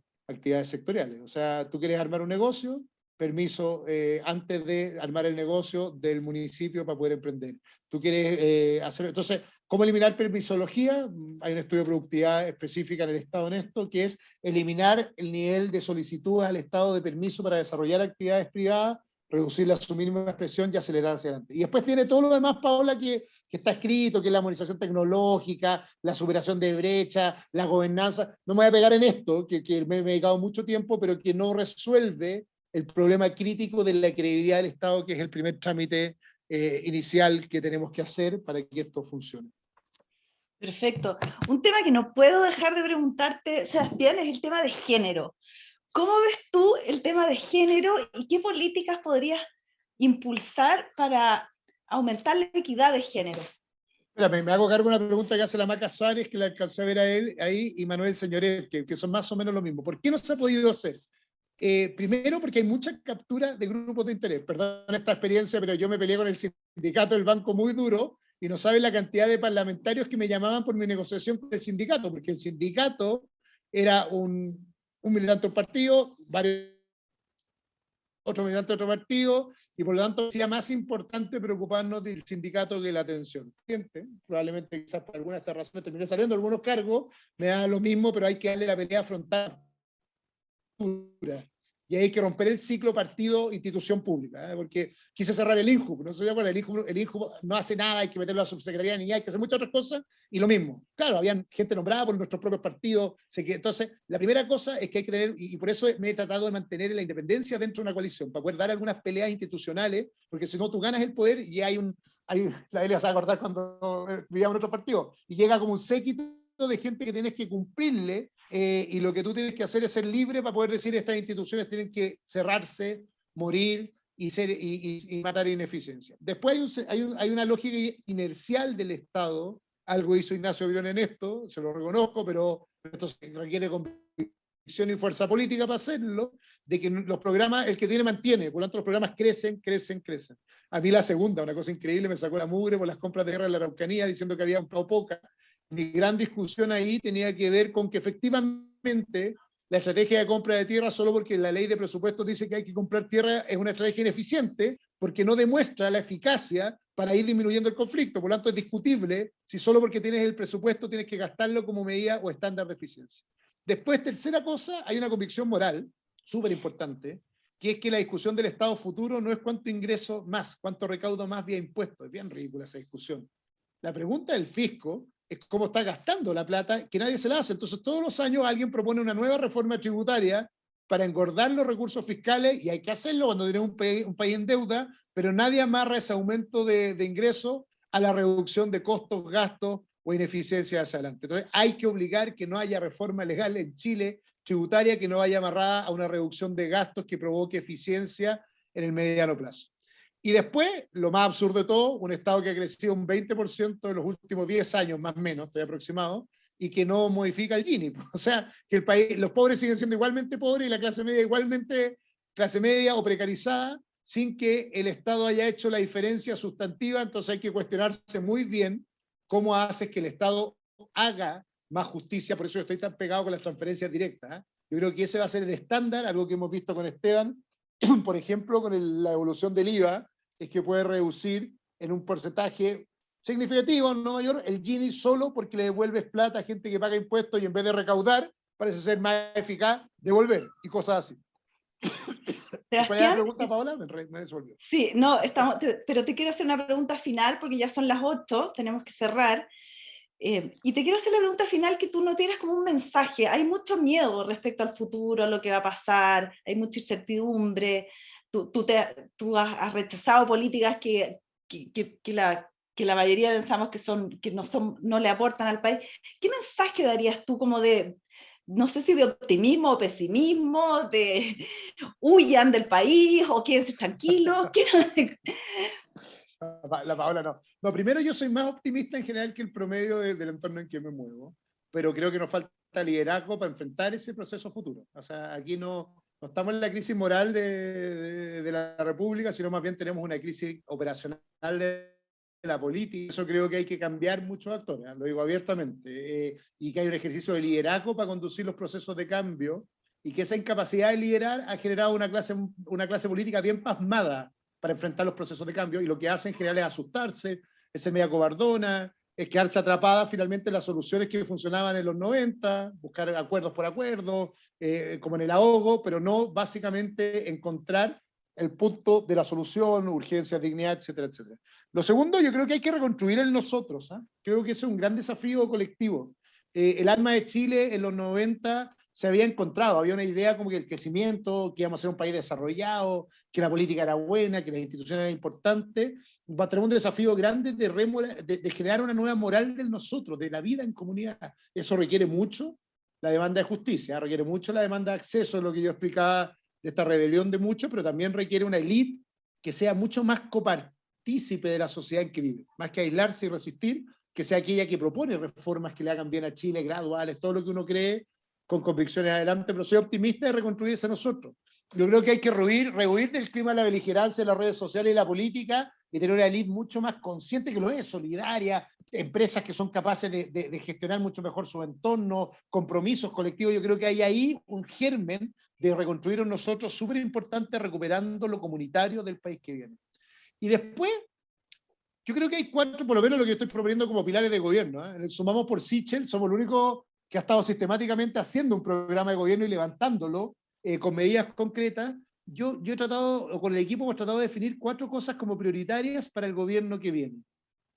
sectoriales. O sea, tú quieres armar un negocio, permiso antes de armar el negocio del municipio para poder emprender. Tú quieres hacer... Entonces, ¿cómo eliminar permisología? Hay un estudio de productividad específica en el Estado en esto, que es eliminar el nivel de solicitudes al Estado de permiso para desarrollar actividades privadas, reducirla a su mínima expresión y acelerar hacia adelante. Y después tiene todo lo demás, Paola, que está escrito, que es la armonización tecnológica, la superación de brecha, la gobernanza. No me voy a pegar en esto, que me he dedicado mucho tiempo, pero que no resuelve el problema crítico de la credibilidad del Estado, que es el primer trámite inicial que tenemos que hacer para que esto funcione. Perfecto. Un tema que no puedo dejar de preguntarte, Sebastián, es el tema de género. ¿Cómo ves tú el tema de género y qué políticas podrías impulsar para aumentar la equidad de género? Espérame, me hago cargo de una pregunta que hace la Maca Suárez, que la alcancé a ver a él ahí, y Manuel Señoret, que son más o menos lo mismo. ¿Por qué no se ha podido hacer? Primero, porque hay mucha captura de grupos de interés. Perdón esta experiencia, pero yo me peleé con el sindicato del banco muy duro, y no saben la cantidad de parlamentarios que me llamaban por mi negociación con el sindicato, porque el sindicato era un militante de un partido, varios otro militante de otro partido, y por lo tanto sería más importante preocuparnos del sindicato que la atención. Probablemente quizás por alguna de estas razones terminé saliendo algunos cargos, me da lo mismo, pero hay que darle la pelea frontal. Y hay que romper el ciclo partido-institución pública, porque quise cerrar el INJU, no sé de acuerdo, el INJU no hace nada, hay que meterlo a la subsecretaría, ni hay que hacer muchas otras cosas, y lo mismo. Claro, habían gente nombrada por nuestros propios partidos, entonces la primera cosa es que hay que tener, y por eso me he tratado de mantener la independencia dentro de una coalición, para poder dar algunas peleas institucionales, porque si no tú ganas el poder y la Elia se va a acordar cuando vivíamos en otro partido, y llega como un séquito de gente que tienes que cumplirle, y lo que tú tienes que hacer es ser libre para poder decir estas instituciones tienen que cerrarse, morir y matar ineficiencia. Después hay una lógica inercial del Estado, algo hizo Ignacio Briones en esto, se lo reconozco, pero esto requiere convicción y fuerza política para hacerlo, de que los programas, el que tiene mantiene, por lo tanto los programas crecen. A mí la segunda, una cosa increíble, me sacó la mugre por las compras de guerra en la Araucanía, diciendo que había un poca. Mi gran discusión ahí tenía que ver con que efectivamente la estrategia de compra de tierra, solo porque la ley de presupuestos dice que hay que comprar tierra, es una estrategia ineficiente, porque no demuestra la eficacia para ir disminuyendo el conflicto. Por lo tanto, es discutible si solo porque tienes el presupuesto tienes que gastarlo como medida o estándar de eficiencia. Después, tercera cosa, hay una convicción moral súper importante, que es que la discusión del Estado futuro no es cuánto ingreso más, cuánto recaudo más vía impuestos. Es bien ridícula esa discusión. La pregunta del fisco es cómo está gastando la plata, que nadie se la hace. Entonces, todos los años alguien propone una nueva reforma tributaria para engordar los recursos fiscales, y hay que hacerlo cuando tenemos un país en deuda, pero nadie amarra ese aumento de ingresos a la reducción de costos, gastos o ineficiencia hacia adelante. Entonces, hay que obligar que no haya reforma legal en Chile tributaria que no vaya amarrada a una reducción de gastos que provoque eficiencia en el mediano plazo. Y después, lo más absurdo de todo, un Estado que ha crecido un 20% en los últimos 10 años, más o menos, estoy aproximado, y que no modifica el Gini. O sea, que el país, los pobres siguen siendo igualmente pobres y la clase media igualmente clase media o precarizada, sin que el Estado haya hecho la diferencia sustantiva. Entonces hay que cuestionarse muy bien cómo hace que el Estado haga más justicia. Por eso yo estoy tan pegado con las transferencias directas. Yo creo que ese va a ser el estándar, algo que hemos visto con Esteban, por ejemplo, con la evolución del IVA, es que puede reducir en un porcentaje significativo, no mayor, el Gini solo porque le devuelves plata a gente que paga impuestos y en vez de recaudar, parece ser más eficaz devolver y cosas así. ¿Cuál era la pregunta, Paola? Me desolvió. Sí, no, pero te quiero hacer una pregunta final porque ya son las 8, tenemos que cerrar. Y te quiero hacer la pregunta final que tú no tienes como un mensaje. Hay mucho miedo respecto al futuro, a lo que va a pasar, hay mucha incertidumbre. Tú has rechazado políticas que la mayoría pensamos que no le aportan al país. ¿Qué mensaje darías tú como de, no sé si de optimismo o pesimismo, de huyan del país o quédense tranquilos? La Paola no. No, primero yo soy más optimista en general que el promedio del entorno en que me muevo, pero creo que nos falta liderazgo para enfrentar ese proceso futuro. O sea, aquí no estamos en la crisis moral de la República, sino más bien tenemos una crisis operacional de la política. Eso creo que hay que cambiar muchos actores, lo digo abiertamente, y que hay un ejercicio de liderazgo para conducir los procesos de cambio, y que esa incapacidad de liderar ha generado una clase política bien pasmada para enfrentar los procesos de cambio, y lo que hace en general es asustarse, es ser media cobardona, es quedarse atrapada finalmente en las soluciones que funcionaban en los 90, buscar acuerdos por acuerdos, como en el ahogo, pero no básicamente encontrar el punto de la solución, urgencia, dignidad, etcétera, etcétera. Lo segundo, yo creo que hay que reconstruir el nosotros. Creo que ese es un gran desafío colectivo. El alma de Chile en los 90 se había encontrado. Había una idea como que el crecimiento, que íbamos a ser un país desarrollado, que la política era buena, que las instituciones eran importantes. Tenemos un desafío grande de generar una nueva moral del nosotros, de la vida en comunidad. Eso requiere mucho la demanda de justicia, requiere mucho la demanda de acceso, es lo que yo explicaba de esta rebelión de muchos, pero también requiere una élite que sea mucho más copartícipe de la sociedad en que vive, más que aislarse y resistir, que sea aquella que propone reformas que le hagan bien a Chile, graduales, todo lo que uno cree, con convicciones adelante, pero soy optimista de reconstruirse a nosotros. Yo creo que hay que rehuir del clima de la beligerancia de las redes sociales y la política y tener una élite mucho más consciente, que lo es, solidaria, empresas que son capaces de gestionar mucho mejor su entorno, compromisos colectivos. Yo creo que hay ahí un germen de reconstruir en nosotros súper importante, recuperando lo comunitario del país que viene. Y después, yo creo que hay 4, por lo menos lo que estoy proponiendo como pilares de gobierno. En el Sumamos por Sichel somos el único que ha estado sistemáticamente haciendo un programa de gobierno y levantándolo con medidas concretas. Yo he tratado, o con el equipo hemos tratado de definir 4 cosas como prioritarias para el gobierno que viene.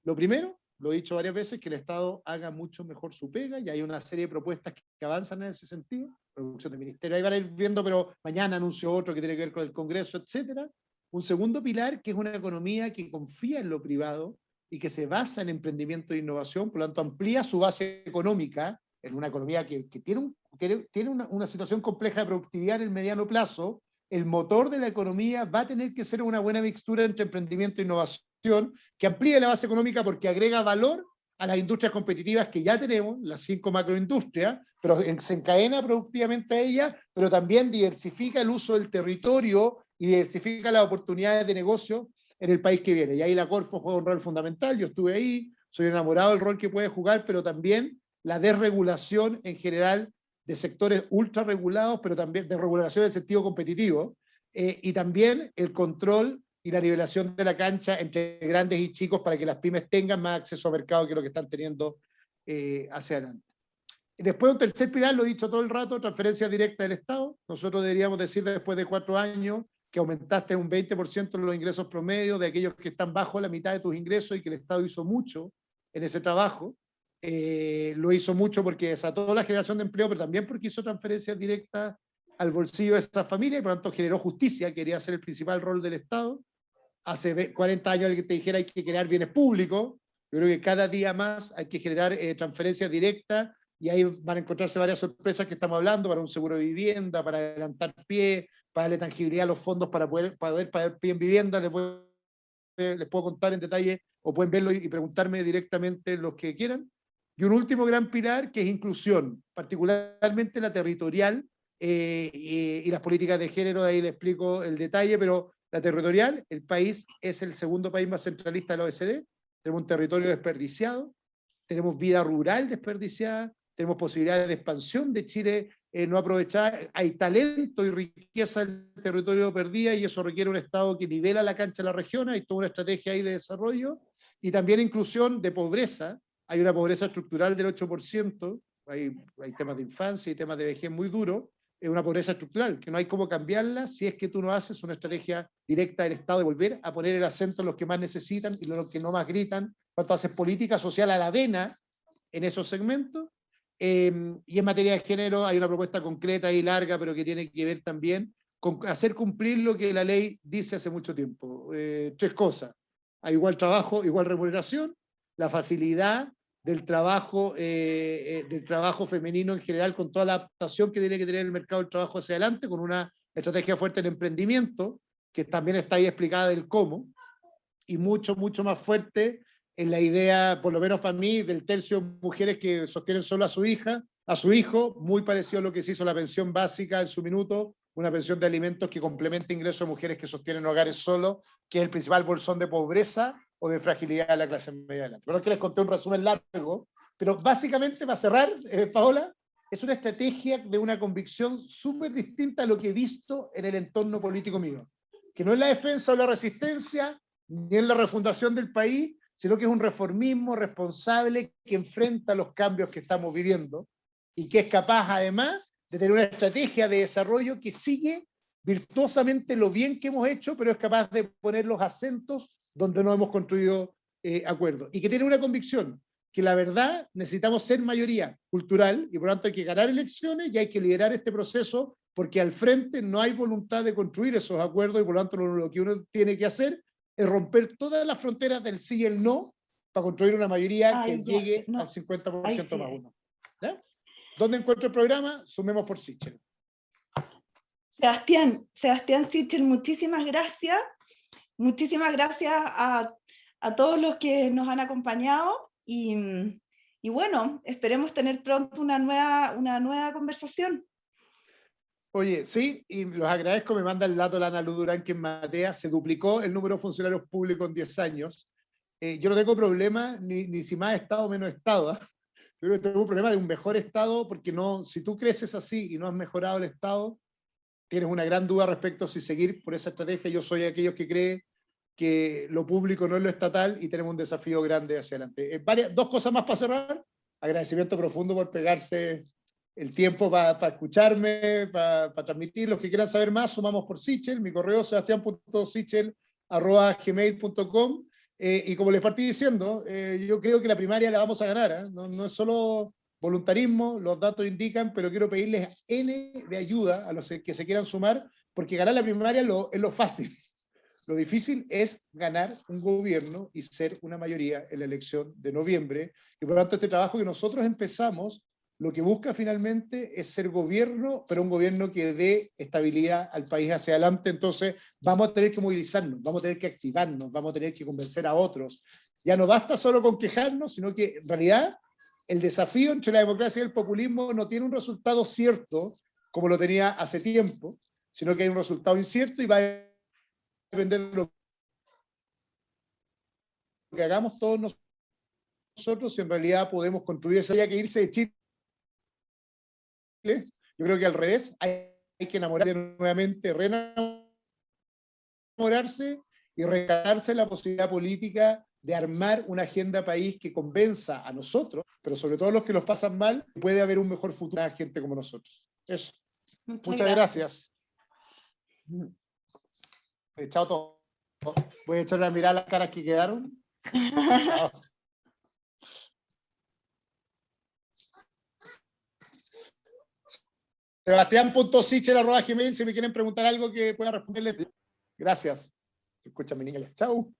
Lo primero, lo he dicho varias veces, que el Estado haga mucho mejor su pega, y hay una serie de propuestas que avanzan en ese sentido. Producción de ministerio, ahí van a ir viendo, pero mañana anuncio otro que tiene que ver con el Congreso, etcétera. Un segundo pilar, que es una economía que confía en lo privado y que se basa en emprendimiento e innovación, por lo tanto amplía su base económica en una economía que tiene una situación compleja de productividad en el mediano plazo. El motor de la economía va a tener que ser una buena mixtura entre emprendimiento e innovación, que amplíe la base económica porque agrega valor a las industrias competitivas que ya tenemos, las 5 macroindustrias, pero se encadena productivamente a ellas, pero también diversifica el uso del territorio y diversifica las oportunidades de negocio en el país que viene. Y ahí la Corfo juega un rol fundamental, yo estuve ahí, soy enamorado del rol que puede jugar, pero también la desregulación en general de sectores ultra regulados, pero también desregulación en el sentido competitivo, y también el control y la nivelación de la cancha entre grandes y chicos para que las pymes tengan más acceso a mercado que lo que están teniendo hacia adelante. Después, un tercer pilar, lo he dicho todo el rato, transferencia directa del Estado. Nosotros deberíamos decir, después de 4 años, que aumentaste un 20% los ingresos promedio de aquellos que están bajo la mitad de tus ingresos, y que el Estado hizo mucho en ese trabajo. Lo hizo mucho porque desató la generación de empleo, pero también porque hizo transferencias directas al bolsillo de esas familias, y por lo tanto generó justicia, que quería ser el principal rol del Estado. Hace 40 años el que te dijera hay que crear bienes públicos. Yo creo que cada día más hay que generar transferencias directas, y ahí van a encontrarse varias sorpresas que estamos hablando, para un seguro de vivienda, para adelantar pie, para darle tangibilidad a los fondos para poder pagar pie en vivienda. Les puedo contar en detalle, o pueden verlo y preguntarme directamente los que quieran. Y un último gran pilar, que es inclusión, particularmente la territorial, y las políticas de género. De ahí les explico el detalle, pero la territorial, el país es el segundo país más centralista de la OECD, tenemos un territorio desperdiciado, tenemos vida rural desperdiciada, tenemos posibilidades de expansión de Chile no aprovechada, hay talento y riqueza en el territorio perdida, y eso requiere un Estado que nivela la cancha de la región. Hay toda una estrategia ahí de desarrollo, y también inclusión de pobreza. Hay una pobreza estructural del 8%, hay temas de infancia y temas de vejez muy duros. Es una pobreza estructural, que no hay cómo cambiarla si es que tú no haces una estrategia directa del Estado de volver a poner el acento en los que más necesitan y los que no más gritan, cuando haces política social a la vena en esos segmentos. Y en materia de género hay una propuesta concreta y larga, pero que tiene que ver también con hacer cumplir lo que la ley dice hace mucho tiempo. 3 cosas: hay igual trabajo, igual remuneración, la facilidad del trabajo femenino en general, con toda la adaptación que tiene que tener el mercado del trabajo hacia adelante, con una estrategia fuerte en emprendimiento, que también está ahí explicada del cómo, y mucho, mucho más fuerte en la idea, por lo menos para mí, del tercio de mujeres que sostienen solo a su hija, a su hijo, muy parecido a lo que se hizo la pensión básica en su minuto, una pensión de alimentos que complementa ingresos de mujeres que sostienen hogares solos, que es el principal bolsón de pobreza o de fragilidad de la clase media. Pero es que les conté un resumen largo, pero básicamente, para cerrar, Paola, es una estrategia de una convicción súper distinta a lo que he visto en el entorno político mío, que no es la defensa o la resistencia, ni en la refundación del país, sino que es un reformismo responsable que enfrenta los cambios que estamos viviendo, y que es capaz además de tener una estrategia de desarrollo que sigue virtuosamente lo bien que hemos hecho, pero es capaz de poner los acentos donde no hemos construido acuerdos, y que tiene una convicción, que la verdad necesitamos ser mayoría cultural y por lo tanto hay que ganar elecciones y hay que liderar este proceso porque al frente no hay voluntad de construir esos acuerdos y por lo tanto lo que uno tiene que hacer es romper todas las fronteras del sí y el no para construir una mayoría que llegue al 50% más uno. ¿Ya? ¿Dónde encuentro el programa? Sumemos por Sichel. Sebastián Sichel, muchísimas gracias. Muchísimas gracias a todos los que nos han acompañado y bueno, esperemos tener pronto una nueva conversación. Oye, sí, y los agradezco, me manda el dato la Ana Luz Durán que en Matea se duplicó el número de funcionarios públicos en 10 años. Yo no tengo problema ni si más Estado o menos Estado. ¿Eh? Yo creo que tengo un problema de un mejor Estado porque no, si tú creces así y no has mejorado el Estado, tienes una gran duda respecto a si seguir por esa estrategia. Yo soy de aquellos que cree que lo público no es lo estatal y tenemos un desafío grande hacia adelante. Dos cosas más para cerrar. Agradecimiento profundo por pegarse el tiempo para escucharme, para transmitir. Los que quieran saber más, sumamos por Sichel. Mi correo es sebastian.sichel@gmail.com. Y como les partí diciendo, yo creo que la primaria la vamos a ganar. No es solo voluntarismo, los datos indican, pero quiero pedirles N de ayuda a los que se quieran sumar, porque ganar la primaria es lo fácil. Lo difícil es ganar un gobierno y ser una mayoría en la elección de noviembre. Y por lo tanto, este trabajo que nosotros empezamos, lo que busca finalmente es ser gobierno, pero un gobierno que dé estabilidad al país hacia adelante. Entonces, vamos a tener que movilizarnos, vamos a tener que activarnos, vamos a tener que convencer a otros. Ya no basta solo con quejarnos, sino que en realidad el desafío entre la democracia y el populismo no tiene un resultado cierto, como lo tenía hace tiempo, sino que hay un resultado incierto y va a depender de lo que hagamos todos nosotros si en realidad podemos construir eso. Haya que irse de Chile. Yo creo que al revés, hay que enamorarse nuevamente, reenamorarse y regalarse la posibilidad política de armar una agenda país que convenza a nosotros, pero sobre todo a los que los pasan mal, que puede haber un mejor futuro a gente como nosotros. Eso. Muchas gracias. Chao todos. Voy a echar a mirar las caras que quedaron. Chao. Sebastián.sichel@gmail si me quieren preguntar algo que pueda responderles. Gracias. Escucha mi niña. Chao.